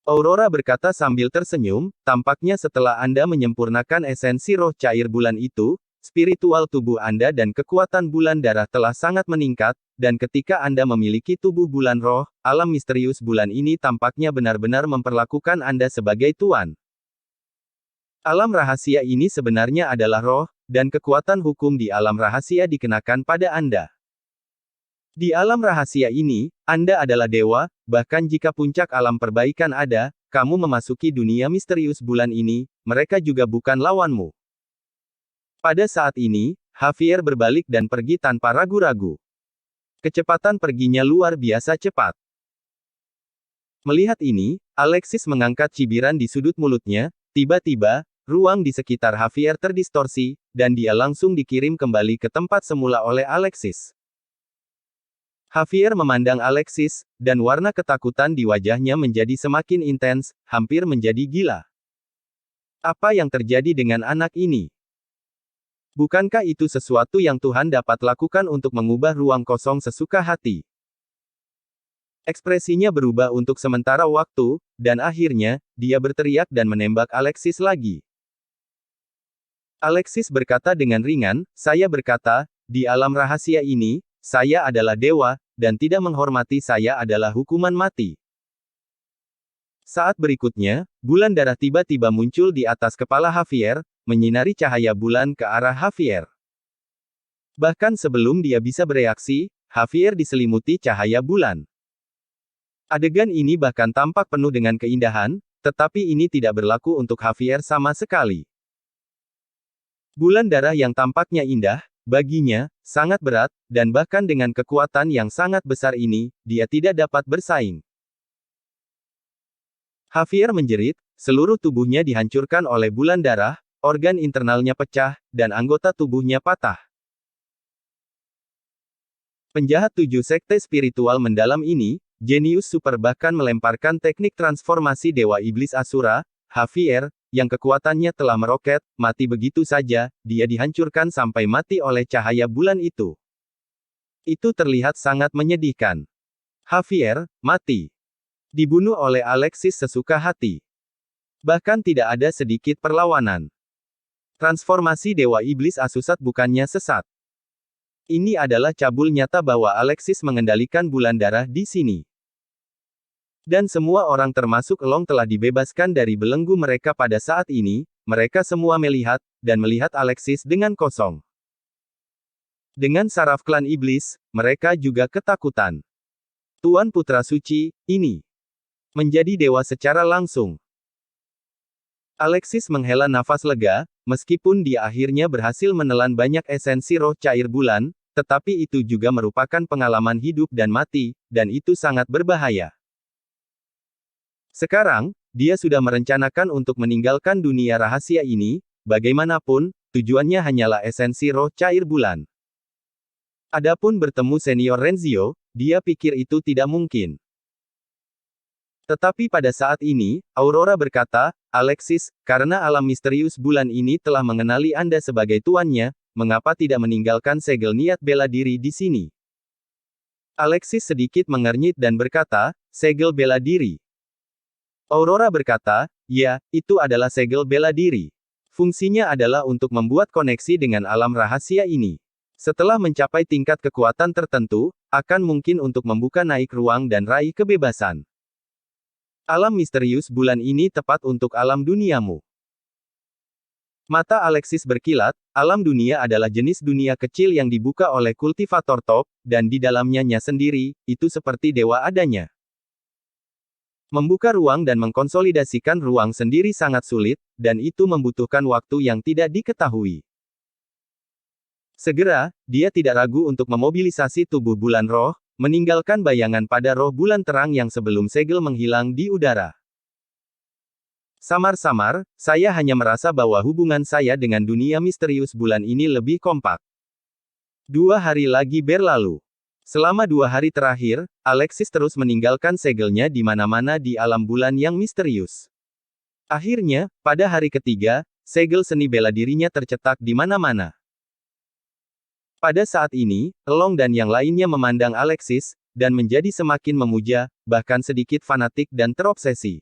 Aurora berkata sambil tersenyum, tampaknya setelah Anda menyempurnakan esensi roh cair bulan itu, spiritual tubuh Anda dan kekuatan bulan darah telah sangat meningkat, dan ketika Anda memiliki tubuh bulan roh, alam misterius bulan ini tampaknya benar-benar memperlakukan Anda sebagai tuan. Alam rahasia ini sebenarnya adalah roh, dan kekuatan hukum di alam rahasia dikenakan pada Anda. Di alam rahasia ini, Anda adalah dewa, bahkan jika puncak alam perbaikan ada, kamu memasuki dunia misterius bulan ini, mereka juga bukan lawanmu. Pada saat ini, Javier berbalik dan pergi tanpa ragu-ragu. Kecepatan perginya luar biasa cepat. Melihat ini, Alexis mengangkat cibiran di sudut mulutnya, tiba-tiba, ruang di sekitar Javier terdistorsi, dan dia langsung dikirim kembali ke tempat semula oleh Alexis. Javier memandang Alexis, dan warna ketakutan di wajahnya menjadi semakin intens, hampir menjadi gila. Apa yang terjadi dengan anak ini? Bukankah itu sesuatu yang Tuhan dapat lakukan untuk mengubah ruang kosong sesuka hati? Ekspresinya berubah untuk sementara waktu, dan akhirnya, dia berteriak dan menembak Alexis lagi. Alexis berkata dengan ringan, "Saya berkata, di alam rahasia ini, saya adalah dewa, dan tidak menghormati saya adalah hukuman mati." Saat berikutnya, bulan darah tiba-tiba muncul di atas kepala Javier, menyinari cahaya bulan ke arah Javier. Bahkan sebelum dia bisa bereaksi, Javier diselimuti cahaya bulan. Adegan ini bahkan tampak penuh dengan keindahan, tetapi ini tidak berlaku untuk Javier sama sekali. Bulan darah yang tampaknya indah, baginya, sangat berat, dan bahkan dengan kekuatan yang sangat besar ini, dia tidak dapat bersaing. Javier menjerit, seluruh tubuhnya dihancurkan oleh bulan darah, organ internalnya pecah, dan anggota tubuhnya patah. Penjahat 7 sekte spiritual mendalam ini, jenius super bahkan melemparkan teknik transformasi Dewa Iblis Asura, Javier, yang kekuatannya telah meroket, mati begitu saja, dia dihancurkan sampai mati oleh cahaya bulan itu. Itu terlihat sangat menyedihkan. Javier, mati. Dibunuh oleh Alexis sesuka hati. Bahkan tidak ada sedikit perlawanan. Transformasi Dewa Iblis Asusat bukannya sesat. Ini adalah cabul nyata bahwa Alexis mengendalikan bulan darah di sini. Dan semua orang termasuk Elong telah dibebaskan dari belenggu mereka pada saat ini, mereka semua melihat, dan melihat Alexis dengan kosong. Dengan saraf klan iblis, mereka juga ketakutan. Tuan Putra Suci, ini menjadi dewa secara langsung. Alexis menghela nafas lega, meskipun dia akhirnya berhasil menelan banyak esensi roh cair bulan, tetapi itu juga merupakan pengalaman hidup dan mati, dan itu sangat berbahaya. Sekarang, dia sudah merencanakan untuk meninggalkan dunia rahasia ini, bagaimanapun, tujuannya hanyalah esensi roh cair bulan. Adapun bertemu senior Renzio, dia pikir itu tidak mungkin. Tetapi pada saat ini, Aurora berkata, "Alexis, karena alam misterius bulan ini telah mengenali Anda sebagai tuannya, mengapa tidak meninggalkan segel niat bela diri di sini?" Alexis sedikit mengernyit dan berkata, "Segel bela diri." Aurora berkata, "Ya, itu adalah segel bela diri. Fungsinya adalah untuk membuat koneksi dengan alam rahasia ini. Setelah mencapai tingkat kekuatan tertentu, akan mungkin untuk membuka naik ruang dan raih kebebasan. Alam misterius bulan ini tepat untuk alam duniamu." Mata Alexis berkilat, alam dunia adalah jenis dunia kecil yang dibuka oleh kultivator top, dan di dalamnya sendiri, itu seperti dewa adanya. Membuka ruang dan mengkonsolidasikan ruang sendiri sangat sulit, dan itu membutuhkan waktu yang tidak diketahui. Segera, dia tidak ragu untuk memobilisasi tubuh bulan roh, meninggalkan bayangan pada roh bulan terang yang sebelum segel menghilang di udara. Samar-samar, saya hanya merasa bahwa hubungan saya dengan dunia misterius bulan ini lebih kompak. 2 hari lagi berlalu. Selama 2 hari terakhir, Alexis terus meninggalkan segelnya di mana-mana di alam bulan yang misterius. Akhirnya, pada hari ketiga, segel seni bela dirinya tercetak di mana-mana. Pada saat ini, Elong dan yang lainnya memandang Alexis, dan menjadi semakin memuja, bahkan sedikit fanatik dan terobsesi.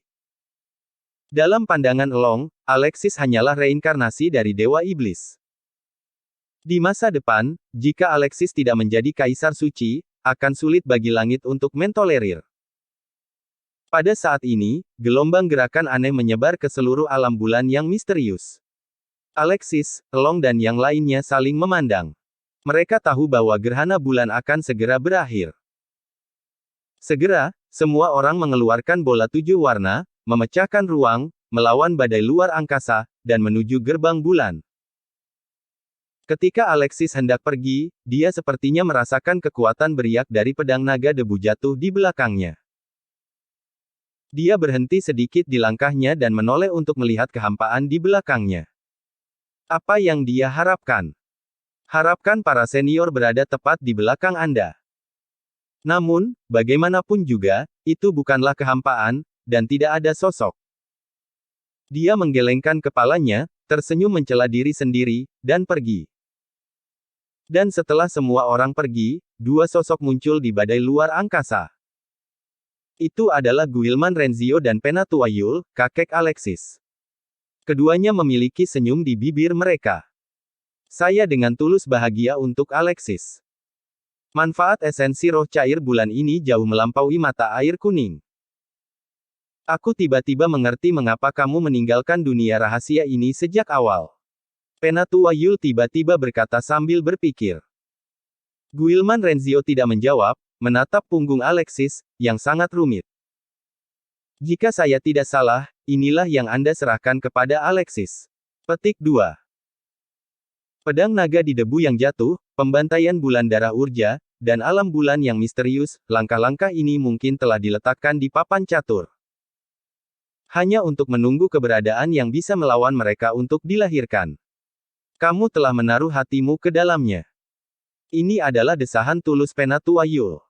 Dalam pandangan Elong, Alexis hanyalah reinkarnasi dari Dewa Iblis. Di masa depan, jika Alexis tidak menjadi Kaisar Suci, akan sulit bagi langit untuk mentolerir. Pada saat ini, gelombang gerakan aneh menyebar ke seluruh alam bulan yang misterius. Alexis, Elong dan yang lainnya saling memandang. Mereka tahu bahwa gerhana bulan akan segera berakhir. Segera, semua orang mengeluarkan bola 7 warna, memecahkan ruang, melawan badai luar angkasa, dan menuju gerbang bulan. Ketika Alexis hendak pergi, dia sepertinya merasakan kekuatan beriak dari pedang naga debu jatuh di belakangnya. Dia berhenti sedikit di langkahnya dan menoleh untuk melihat kehampaan di belakangnya. Apa yang dia harapkan? Harapkan para senior berada tepat di belakang Anda. Namun, bagaimanapun juga, itu bukanlah kehampaan, dan tidak ada sosok. Dia menggelengkan kepalanya, tersenyum mencela diri sendiri, dan pergi. Dan setelah semua orang pergi, dua sosok muncul di badai luar angkasa. Itu adalah Guilman Renzio dan Penatuayul, kakek Alexis. Keduanya memiliki senyum di bibir mereka. Saya dengan tulus bahagia untuk Alexis. Manfaat esensi roh cair bulan ini jauh melampaui mata air kuning. Aku tiba-tiba mengerti mengapa kamu meninggalkan dunia rahasia ini sejak awal. Penatuayul tiba-tiba berkata sambil berpikir. Guilman Renzio tidak menjawab, menatap punggung Alexis, yang sangat rumit. Jika saya tidak salah, inilah yang Anda serahkan kepada Alexis. Petik 2. Pedang naga di debu yang jatuh, pembantaian bulan darah urja, dan alam bulan yang misterius, langkah-langkah ini mungkin telah diletakkan di papan catur. Hanya untuk menunggu keberadaan yang bisa melawan mereka untuk dilahirkan. Kamu telah menaruh hatimu ke dalamnya. Ini adalah desahan tulus Penatuayul.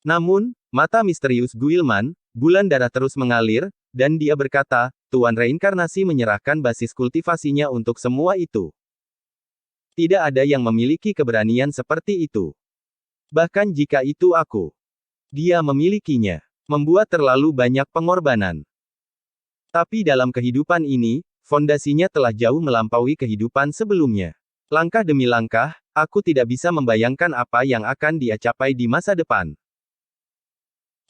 Namun, mata misterius Guilman, bulan darah terus mengalir, dan dia berkata, Tuan Reinkarnasi menyerahkan basis kultivasinya untuk semua itu. Tidak ada yang memiliki keberanian seperti itu. Bahkan jika itu aku. Dia memilikinya. Membuat terlalu banyak pengorbanan. Tapi dalam kehidupan ini, fondasinya telah jauh melampaui kehidupan sebelumnya. Langkah demi langkah, aku tidak bisa membayangkan apa yang akan dia capai di masa depan.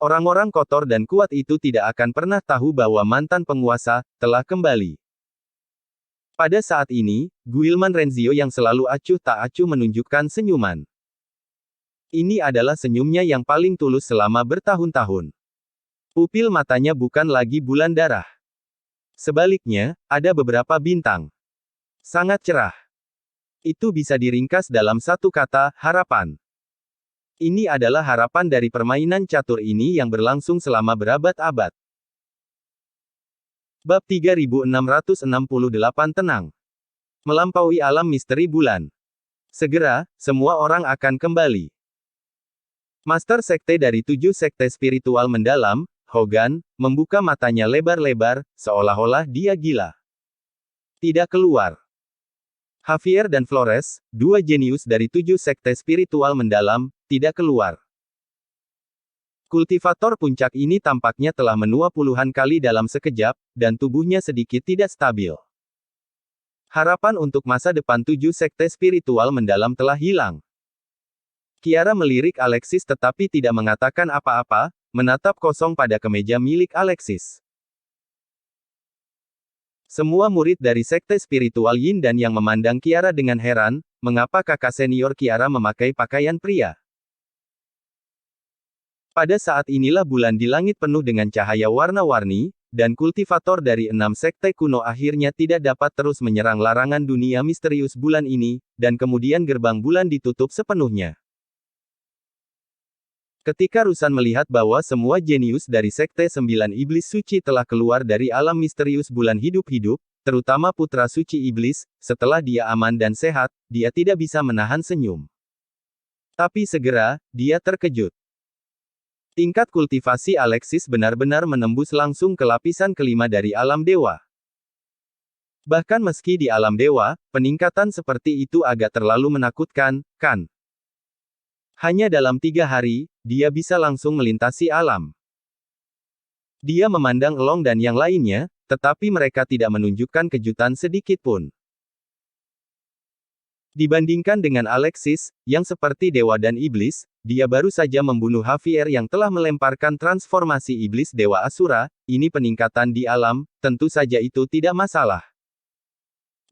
Orang-orang kotor dan kuat itu tidak akan pernah tahu bahwa mantan penguasa telah kembali. Pada saat ini, Guilman Renzio yang selalu acuh tak acuh menunjukkan senyuman. Ini adalah senyumnya yang paling tulus selama bertahun-tahun. Pupil matanya bukan lagi bulan darah. Sebaliknya, ada beberapa bintang. Sangat cerah. Itu bisa diringkas dalam satu kata, harapan. Ini adalah harapan dari permainan catur ini yang berlangsung selama berabad-abad. Bab 3668 Tenang. Melampaui alam misteri bulan. Segera, semua orang akan kembali. Master Sekte dari 7 Sekte Spiritual Mendalam, Hogan, membuka matanya lebar-lebar, seolah-olah dia gila. Tidak keluar. Javier dan Flores, dua jenius dari 7 Sekte Spiritual Mendalam, tidak keluar. Kultivator puncak ini tampaknya telah menua puluhan kali dalam sekejap, dan tubuhnya sedikit tidak stabil. Harapan untuk masa depan 7 Sekte Spiritual Mendalam telah hilang. Kiara melirik Alexis tetapi tidak mengatakan apa-apa, menatap kosong pada kemeja milik Alexis. Semua murid dari Sekte Spiritual Yin dan yang memandang Kiara dengan heran, mengapa kakak senior Kiara memakai pakaian pria. Pada saat inilah bulan di langit penuh dengan cahaya warna-warni, dan kultivator dari 6 sekte kuno akhirnya tidak dapat terus menyerang larangan dunia misterius bulan ini, dan kemudian gerbang bulan ditutup sepenuhnya. Ketika Rusan melihat bahwa semua jenius dari Sekte 9 Iblis Suci telah keluar dari alam misterius bulan hidup-hidup, terutama putra suci Iblis, setelah dia aman dan sehat, dia tidak bisa menahan senyum. Tapi segera, dia terkejut. Tingkat kultivasi Alexis benar-benar menembus langsung ke lapisan kelima dari alam dewa. Bahkan meski di alam dewa, peningkatan seperti itu agak terlalu menakutkan, kan? Hanya dalam 3 hari, dia bisa langsung melintasi alam. Dia memandang Elong dan yang lainnya, tetapi mereka tidak menunjukkan kejutan sedikit pun. Dibandingkan dengan Alexis, yang seperti dewa dan iblis, dia baru saja membunuh Javier yang telah melemparkan transformasi iblis dewa Asura, ini peningkatan di alam, tentu saja itu tidak masalah.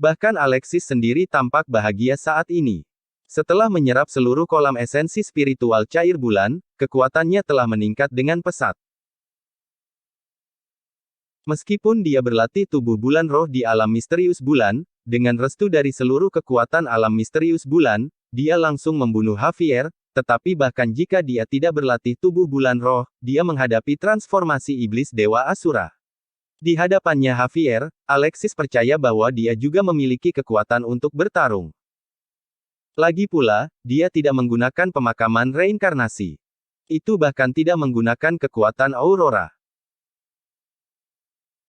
Bahkan Alexis sendiri tampak bahagia saat ini. Setelah menyerap seluruh kolam esensi spiritual cair bulan, kekuatannya telah meningkat dengan pesat. Meskipun dia berlatih tubuh bulan roh di alam misterius bulan, dengan restu dari seluruh kekuatan alam misterius bulan, dia langsung membunuh Javier, tetapi bahkan jika dia tidak berlatih tubuh bulan roh, dia menghadapi transformasi iblis Dewa Asura. Di hadapannya Javier, Alexis percaya bahwa dia juga memiliki kekuatan untuk bertarung. Lagi pula, dia tidak menggunakan pemakaman reinkarnasi. Itu bahkan tidak menggunakan kekuatan Aurora.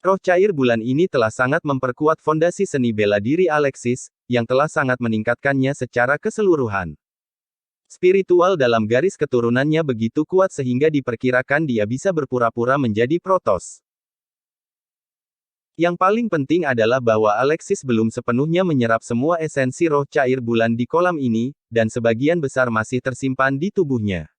Roh cair bulan ini telah sangat memperkuat fondasi seni bela diri Alexis, yang telah sangat meningkatkannya secara keseluruhan. Spiritual dalam garis keturunannya begitu kuat sehingga diperkirakan dia bisa berpura-pura menjadi Protoss. Yang paling penting adalah bahwa Alexis belum sepenuhnya menyerap semua esensi roh cair bulan di kolam ini, dan sebagian besar masih tersimpan di tubuhnya.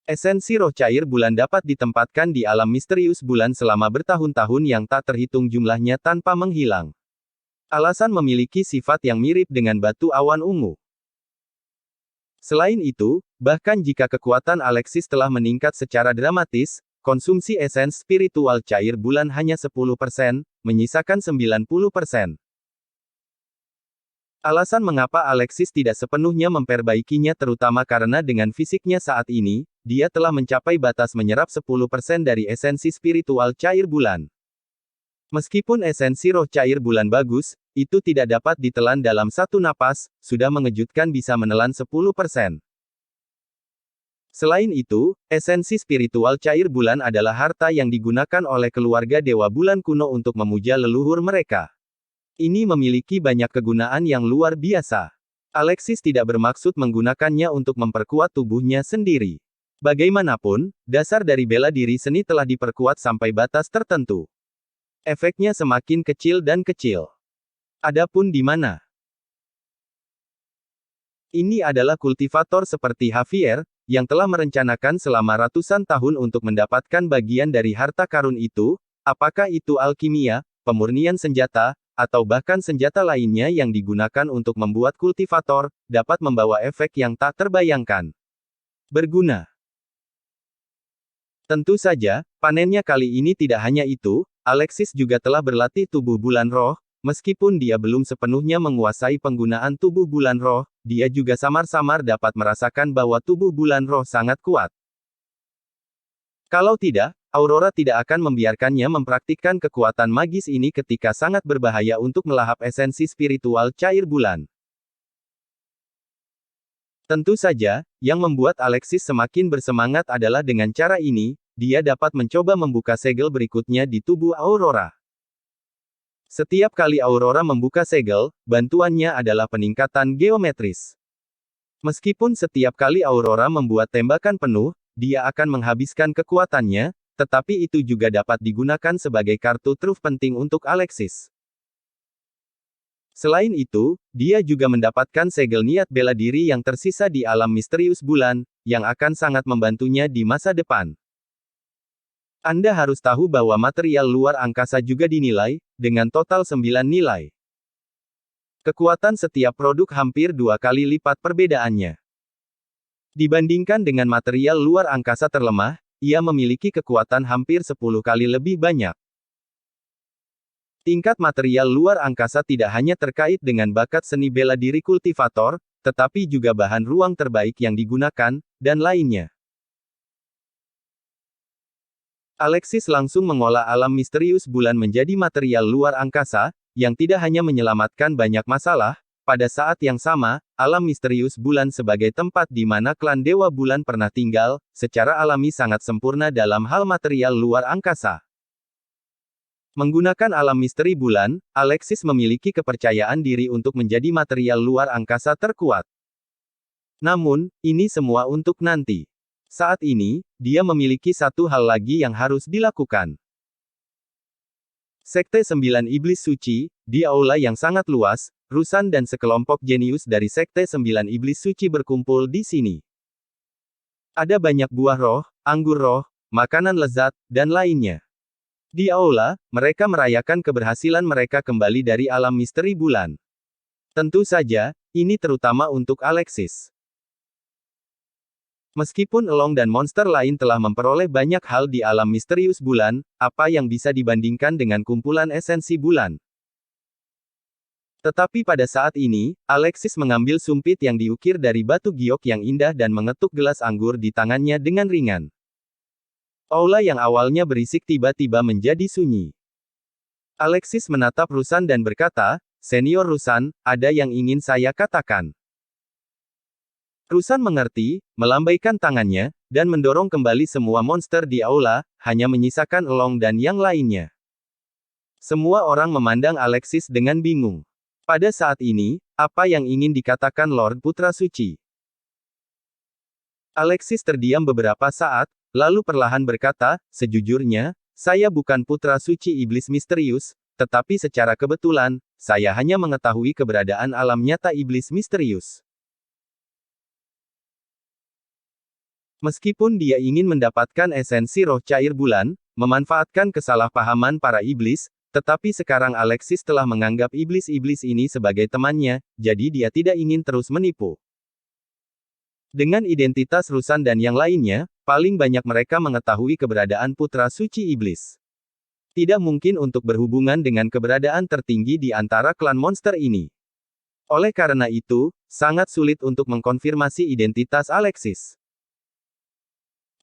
Esensi roh cair bulan dapat ditempatkan di alam misterius bulan selama bertahun-tahun yang tak terhitung jumlahnya tanpa menghilang. Alasan memiliki sifat yang mirip dengan batu awan ungu. Selain itu, bahkan jika kekuatan Alexis telah meningkat secara dramatis, konsumsi esens spiritual cair bulan hanya 10%, menyisakan 90%. Alasan mengapa Alexis tidak sepenuhnya memperbaikinya terutama karena dengan fisiknya saat ini, dia telah mencapai batas menyerap 10% dari esensi spiritual cair bulan. Meskipun esensi roh cair bulan bagus, itu tidak dapat ditelan dalam satu napas, sudah mengejutkan bisa menelan 10%. Selain itu, esensi spiritual cair bulan adalah harta yang digunakan oleh keluarga dewa bulan kuno untuk memuja leluhur mereka. Ini memiliki banyak kegunaan yang luar biasa. Alexis tidak bermaksud menggunakannya untuk memperkuat tubuhnya sendiri. Bagaimanapun, dasar dari bela diri seni telah diperkuat sampai batas tertentu. Efeknya semakin kecil dan kecil. Adapun di mana? Ini adalah kultivator seperti Javier, yang telah merencanakan selama ratusan tahun untuk mendapatkan bagian dari harta karun itu, apakah itu alkimia, pemurnian senjata, atau bahkan senjata lainnya yang digunakan untuk membuat kultivator, dapat membawa efek yang tak terbayangkan. Berguna. Tentu saja, panennya kali ini tidak hanya itu, Alexis juga telah berlatih tubuh bulan roh, meskipun dia belum sepenuhnya menguasai penggunaan tubuh bulan roh, dia juga samar-samar dapat merasakan bahwa tubuh bulan roh sangat kuat. Kalau tidak, Aurora tidak akan membiarkannya mempraktikkan kekuatan magis ini ketika sangat berbahaya untuk melahap esensi spiritual cair bulan. Tentu saja, yang membuat Alexis semakin bersemangat adalah dengan cara ini, dia dapat mencoba membuka segel berikutnya di tubuh Aurora. Setiap kali Aurora membuka segel, bantuannya adalah peningkatan geometris. Meskipun setiap kali Aurora membuat tembakan penuh, dia akan menghabiskan kekuatannya, tetapi itu juga dapat digunakan sebagai kartu truf penting untuk Alexis. Selain itu, dia juga mendapatkan segel niat bela diri yang tersisa di alam misterius bulan, yang akan sangat membantunya di masa depan. Anda harus tahu bahwa material luar angkasa juga dinilai, dengan total 9 nilai. Kekuatan setiap produk hampir 2 kali lipat perbedaannya. Dibandingkan dengan material luar angkasa terlemah, ia memiliki kekuatan hampir 10 kali lebih banyak. Tingkat material luar angkasa tidak hanya terkait dengan bakat seni bela diri kultivator, tetapi juga bahan ruang terbaik yang digunakan, dan lainnya. Alexis langsung mengolah alam misterius bulan menjadi material luar angkasa, yang tidak hanya menyelamatkan banyak masalah, pada saat yang sama, alam misterius bulan sebagai tempat di mana klan Dewa Bulan pernah tinggal, secara alami sangat sempurna dalam hal material luar angkasa. Menggunakan alam misteri bulan, Alexis memiliki kepercayaan diri untuk menjadi material luar angkasa terkuat. Namun, ini semua untuk nanti. Saat ini, dia memiliki satu hal lagi yang harus dilakukan. Sekte 9 Iblis Suci, di aula yang sangat luas, Rusan dan sekelompok jenius dari Sekte 9 Iblis Suci berkumpul di sini. Ada banyak buah roh, anggur roh, makanan lezat, dan lainnya. Di aula, mereka merayakan keberhasilan mereka kembali dari alam misteri bulan. Tentu saja, ini terutama untuk Alexis. Meskipun Elong dan monster lain telah memperoleh banyak hal di alam misterius bulan, apa yang bisa dibandingkan dengan kumpulan esensi bulan? Tetapi pada saat ini, Alexis mengambil sumpit yang diukir dari batu giok yang indah dan mengetuk gelas anggur di tangannya dengan ringan. Aula yang awalnya berisik tiba-tiba menjadi sunyi. Alexis menatap Rusan dan berkata, "Senior Rusan, ada yang ingin saya katakan." Rusan mengerti, melambaikan tangannya, dan mendorong kembali semua monster di aula, hanya menyisakan Elong dan yang lainnya. Semua orang memandang Alexis dengan bingung. Pada saat ini, apa yang ingin dikatakan Lord Putra Suci? Alexis terdiam beberapa saat, lalu perlahan berkata, "Sejujurnya, saya bukan Putra Suci Iblis Misterius, tetapi secara kebetulan, saya hanya mengetahui keberadaan alam nyata Iblis Misterius." Meskipun dia ingin mendapatkan esensi roh cair bulan, memanfaatkan kesalahpahaman para iblis, tetapi sekarang Alexis telah menganggap iblis-iblis ini sebagai temannya, jadi dia tidak ingin terus menipu. Dengan identitas Rusan dan yang lainnya, paling banyak mereka mengetahui keberadaan Putra Suci Iblis. Tidak mungkin untuk berhubungan dengan keberadaan tertinggi di antara klan monster ini. Oleh karena itu, sangat sulit untuk mengkonfirmasi identitas Alexis.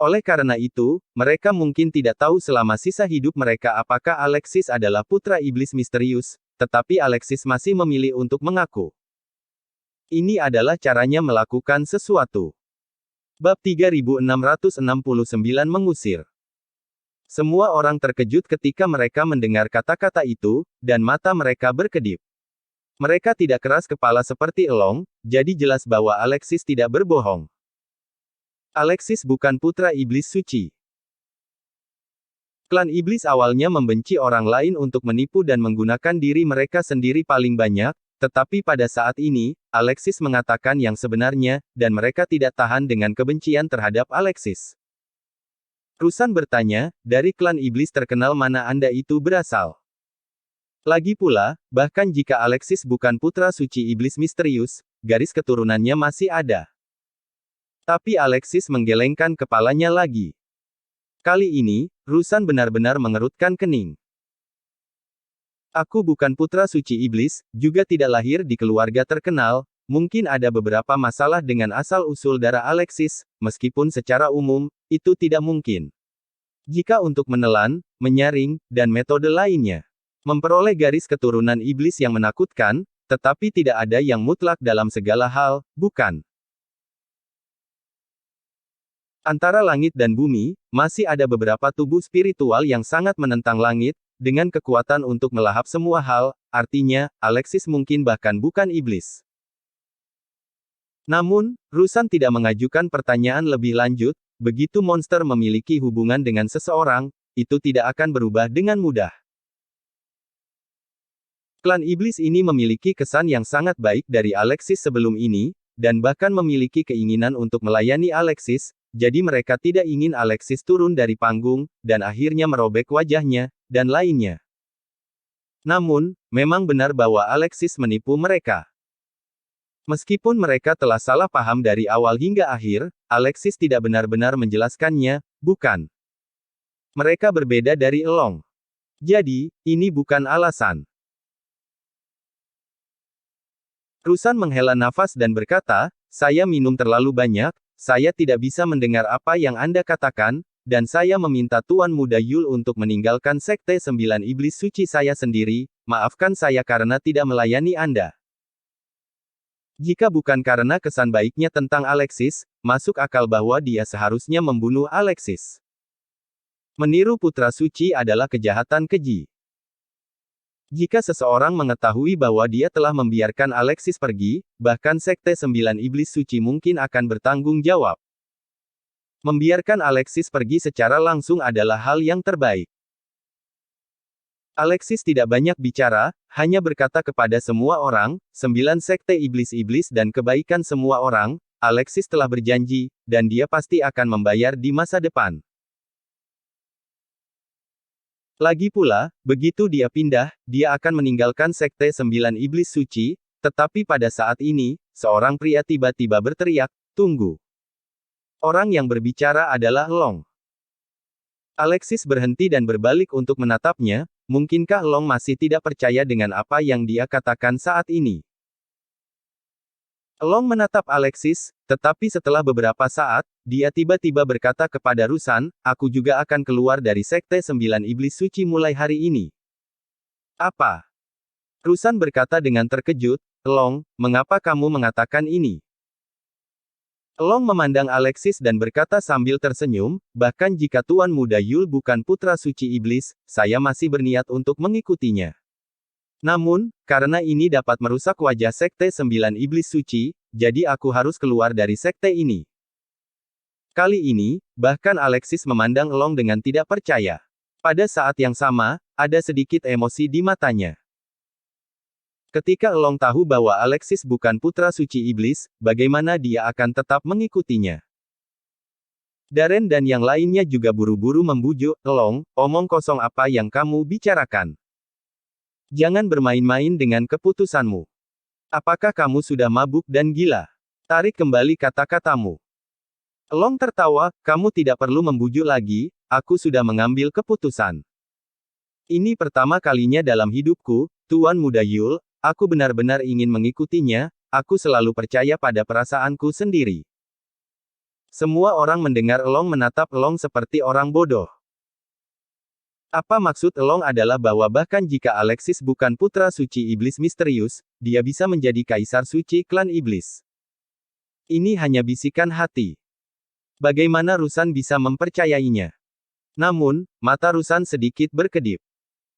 Oleh karena itu, mereka mungkin tidak tahu selama sisa hidup mereka apakah Alexis adalah putra iblis misterius, tetapi Alexis masih memilih untuk mengaku. Ini adalah caranya melakukan sesuatu. Bab 3669 mengusir. Semua orang terkejut ketika mereka mendengar kata-kata itu, dan mata mereka berkedip. Mereka tidak keras kepala seperti Elong, jadi jelas bahwa Alexis tidak berbohong. Alexis bukan putra iblis suci. Klan iblis awalnya membenci orang lain untuk menipu dan menggunakan diri mereka sendiri paling banyak, tetapi pada saat ini, Alexis mengatakan yang sebenarnya, dan mereka tidak tahan dengan kebencian terhadap Alexis. Rusan bertanya, "Dari klan iblis terkenal mana Anda itu berasal?" Lagi pula, bahkan jika Alexis bukan putra suci iblis misterius, garis keturunannya masih ada. Tapi Alexis menggelengkan kepalanya lagi. Kali ini, Rusan benar-benar mengerutkan kening. "Aku bukan putra suci iblis, juga tidak lahir di keluarga terkenal, mungkin ada beberapa masalah dengan asal-usul darah Alexis, meskipun secara umum, itu tidak mungkin. Jika untuk menelan, menyaring, dan metode lainnya, memperoleh garis keturunan iblis yang menakutkan, tetapi tidak ada yang mutlak dalam segala hal, bukan? Antara langit dan bumi, masih ada beberapa tubuh spiritual yang sangat menentang langit, dengan kekuatan untuk melahap semua hal, artinya, Alexis mungkin bahkan bukan iblis." Namun, Rusan tidak mengajukan pertanyaan lebih lanjut, begitu monster memiliki hubungan dengan seseorang, itu tidak akan berubah dengan mudah. Klan iblis ini memiliki kesan yang sangat baik dari Alexis sebelum ini, dan bahkan memiliki keinginan untuk melayani Alexis, jadi mereka tidak ingin Alexis turun dari panggung, dan akhirnya merobek wajahnya, dan lainnya. Namun, memang benar bahwa Alexis menipu mereka. Meskipun mereka telah salah paham dari awal hingga akhir, Alexis tidak benar-benar menjelaskannya, bukan? Mereka berbeda dari Elong. Jadi, ini bukan alasan. Rusan menghela nafas dan berkata, "Saya minum terlalu banyak, saya tidak bisa mendengar apa yang Anda katakan, dan saya meminta Tuan Muda Yul untuk meninggalkan Sekte 9 Iblis Suci saya sendiri, maafkan saya karena tidak melayani Anda." Jika bukan karena kesan baiknya tentang Alexis, masuk akal bahwa dia seharusnya membunuh Alexis. Meniru Putra Suci adalah kejahatan keji. Jika seseorang mengetahui bahwa dia telah membiarkan Alexis pergi, bahkan Sekte 9 Iblis Suci mungkin akan bertanggung jawab. Membiarkan Alexis pergi secara langsung adalah hal yang terbaik. Alexis tidak banyak bicara, hanya berkata kepada semua orang, 9 Sekte Iblis-Iblis dan kebaikan semua orang, Alexis telah berjanji, dan dia pasti akan membayar di masa depan. Lagi pula, begitu dia pindah, dia akan meninggalkan Sekte 9 Iblis Suci, tetapi pada saat ini, seorang pria tiba-tiba berteriak, "Tunggu!" Orang yang berbicara adalah Long. Alexis berhenti dan berbalik untuk menatapnya, mungkinkah Long masih tidak percaya dengan apa yang dia katakan saat ini? Long menatap Alexis, tetapi setelah beberapa saat, dia tiba-tiba berkata kepada Rusan, aku juga akan keluar dari Sekte Sembilan Iblis Suci mulai hari ini. Apa? Rusan berkata dengan terkejut, Long, mengapa kamu mengatakan ini? Long memandang Alexis dan berkata sambil tersenyum, bahkan jika Tuan Muda Yul bukan putra suci iblis, saya masih berniat untuk mengikutinya. Namun, karena ini dapat merusak wajah Sekte Sembilan Iblis Suci, jadi aku harus keluar dari sekte ini. Kali ini, bahkan Alexis memandang Long dengan tidak percaya. Pada saat yang sama, ada sedikit emosi di matanya. Ketika Long tahu bahwa Alexis bukan putra suci iblis, bagaimana dia akan tetap mengikutinya? Darren dan yang lainnya juga buru-buru membujuk, Long, omong kosong apa yang kamu bicarakan? Jangan bermain-main dengan keputusanmu. Apakah kamu sudah mabuk dan gila? Tarik kembali kata-katamu. Long tertawa, kamu tidak perlu membujuk lagi, aku sudah mengambil keputusan. Ini pertama kalinya dalam hidupku, Tuan Muda Yul, aku benar-benar ingin mengikutinya, aku selalu percaya pada perasaanku sendiri. Semua orang mendengar Long menatap Long seperti orang bodoh. Apa maksud Long adalah bahwa bahkan jika Alexis bukan putra suci iblis misterius, dia bisa menjadi kaisar suci klan iblis. Ini hanya bisikan hati. Bagaimana Rusan bisa mempercayainya? Namun, mata Rusan sedikit berkedip.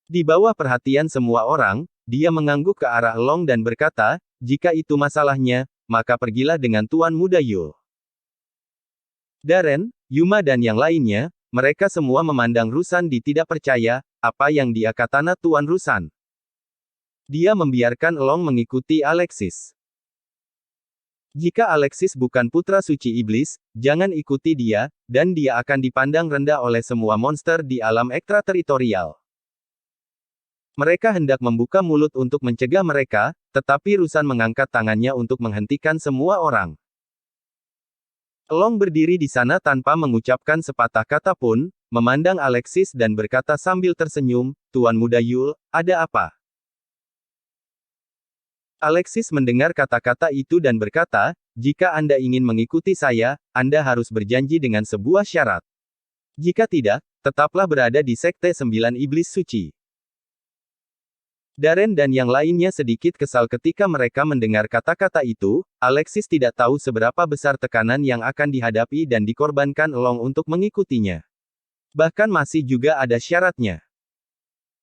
Di bawah perhatian semua orang, dia mengangguk ke arah Long dan berkata, jika itu masalahnya, maka pergilah dengan Tuan Muda Yul. Darren, Yuma dan yang lainnya, mereka semua memandang Rusan di tidak percaya, apa yang dia katakan Tuan Rusan. Dia membiarkan Long mengikuti Alexis. Jika Alexis bukan putra suci iblis, jangan ikuti dia, dan dia akan dipandang rendah oleh semua monster di alam ekstrateritorial. Mereka hendak membuka mulut untuk mencegah mereka, tetapi Rusan mengangkat tangannya untuk menghentikan semua orang. Long berdiri di sana tanpa mengucapkan sepatah kata pun, memandang Alexis dan berkata sambil tersenyum, Tuan Muda Yul, ada apa? Alexis mendengar kata-kata itu dan berkata, jika Anda ingin mengikuti saya, Anda harus berjanji dengan sebuah syarat. Jika tidak, tetaplah berada di Sekte Sembilan Iblis Suci. Darren dan yang lainnya sedikit kesal ketika mereka mendengar kata-kata itu, Alexis tidak tahu seberapa besar tekanan yang akan dihadapi dan dikorbankan Long untuk mengikutinya. Bahkan masih juga ada syaratnya.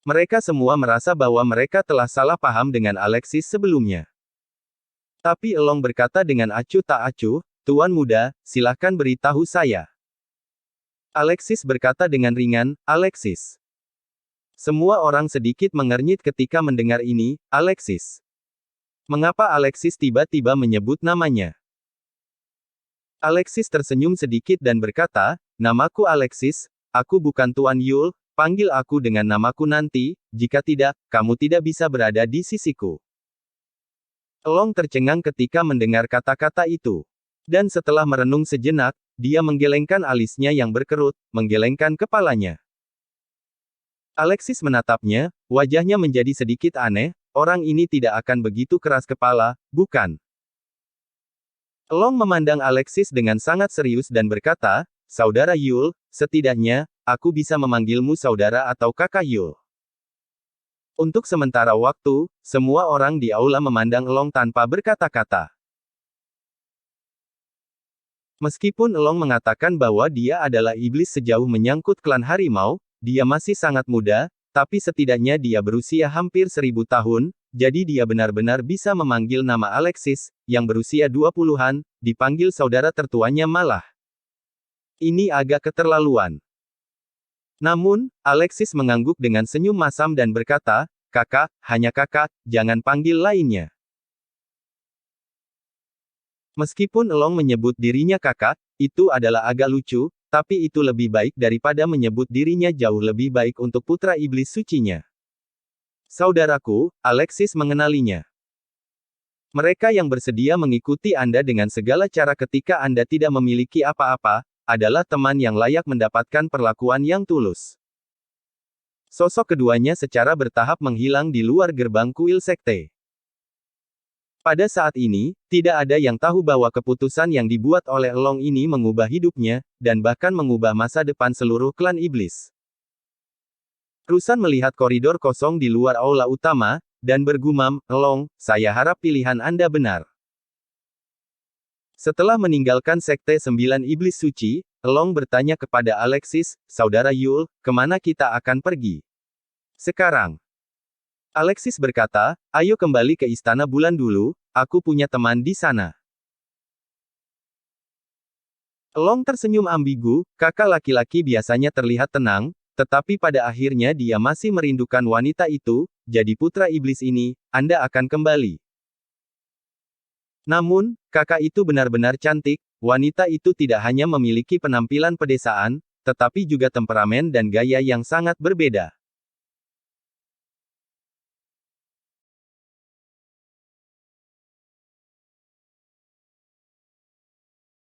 Mereka semua merasa bahwa mereka telah salah paham dengan Alexis sebelumnya. Tapi Long berkata dengan acuh tak acuh, Tuan Muda, silahkan beritahu saya. Alexis berkata dengan ringan, Alexis. Semua orang sedikit mengernyit ketika mendengar ini, Alexis. Mengapa Alexis tiba-tiba menyebut namanya? Alexis tersenyum sedikit dan berkata, namaku Alexis, aku bukan Tuan Yul, panggil aku dengan namaku nanti, jika tidak, kamu tidak bisa berada di sisiku. Long tercengang ketika mendengar kata-kata itu. Dan setelah merenung sejenak, dia menggelengkan alisnya yang berkerut, menggelengkan kepalanya. Alexis menatapnya, wajahnya menjadi sedikit aneh, orang ini tidak akan begitu keras kepala, bukan? Long memandang Alexis dengan sangat serius dan berkata, Saudara Yul, setidaknya, aku bisa memanggilmu saudara atau kakak Yul. Untuk sementara waktu, semua orang di aula memandang Long tanpa berkata-kata. Meskipun Long mengatakan bahwa dia adalah iblis sejauh menyangkut klan harimau, dia masih sangat muda, tapi setidaknya dia berusia hampir 1000 tahun, jadi dia benar-benar bisa memanggil nama Alexis, yang berusia 20-an, dipanggil saudara tertuanya malah. Ini agak keterlaluan. Namun, Alexis mengangguk dengan senyum masam dan berkata, kakak, hanya kakak, jangan panggil lainnya. Meskipun Long menyebut dirinya kakak, itu adalah agak lucu, tapi itu lebih baik daripada menyebut dirinya jauh lebih baik untuk putra iblis sucinya. Saudaraku, Alexis mengenalinya. Mereka yang bersedia mengikuti Anda dengan segala cara ketika Anda tidak memiliki apa-apa, adalah teman yang layak mendapatkan perlakuan yang tulus. Sosok keduanya secara bertahap menghilang di luar gerbang kuil sekte. Pada saat ini, tidak ada yang tahu bahwa keputusan yang dibuat oleh Elong ini mengubah hidupnya, dan bahkan mengubah masa depan seluruh klan iblis. Rusan melihat koridor kosong di luar aula utama, dan bergumam, "Elong, saya harap pilihan Anda benar." Setelah meninggalkan Sekte Sembilan Iblis Suci, Elong bertanya kepada Alexis, "Saudara Yul, kemana kita akan pergi sekarang?" Alexis berkata, "Ayo kembali ke Istana Bulan dulu, aku punya teman di sana." Elong tersenyum ambigu, kakak laki-laki biasanya terlihat tenang, tetapi pada akhirnya dia masih merindukan wanita itu, jadi putra iblis ini, Anda akan kembali. Namun, kakak itu benar-benar cantik, wanita itu tidak hanya memiliki penampilan pedesaan, tetapi juga temperamen dan gaya yang sangat berbeda.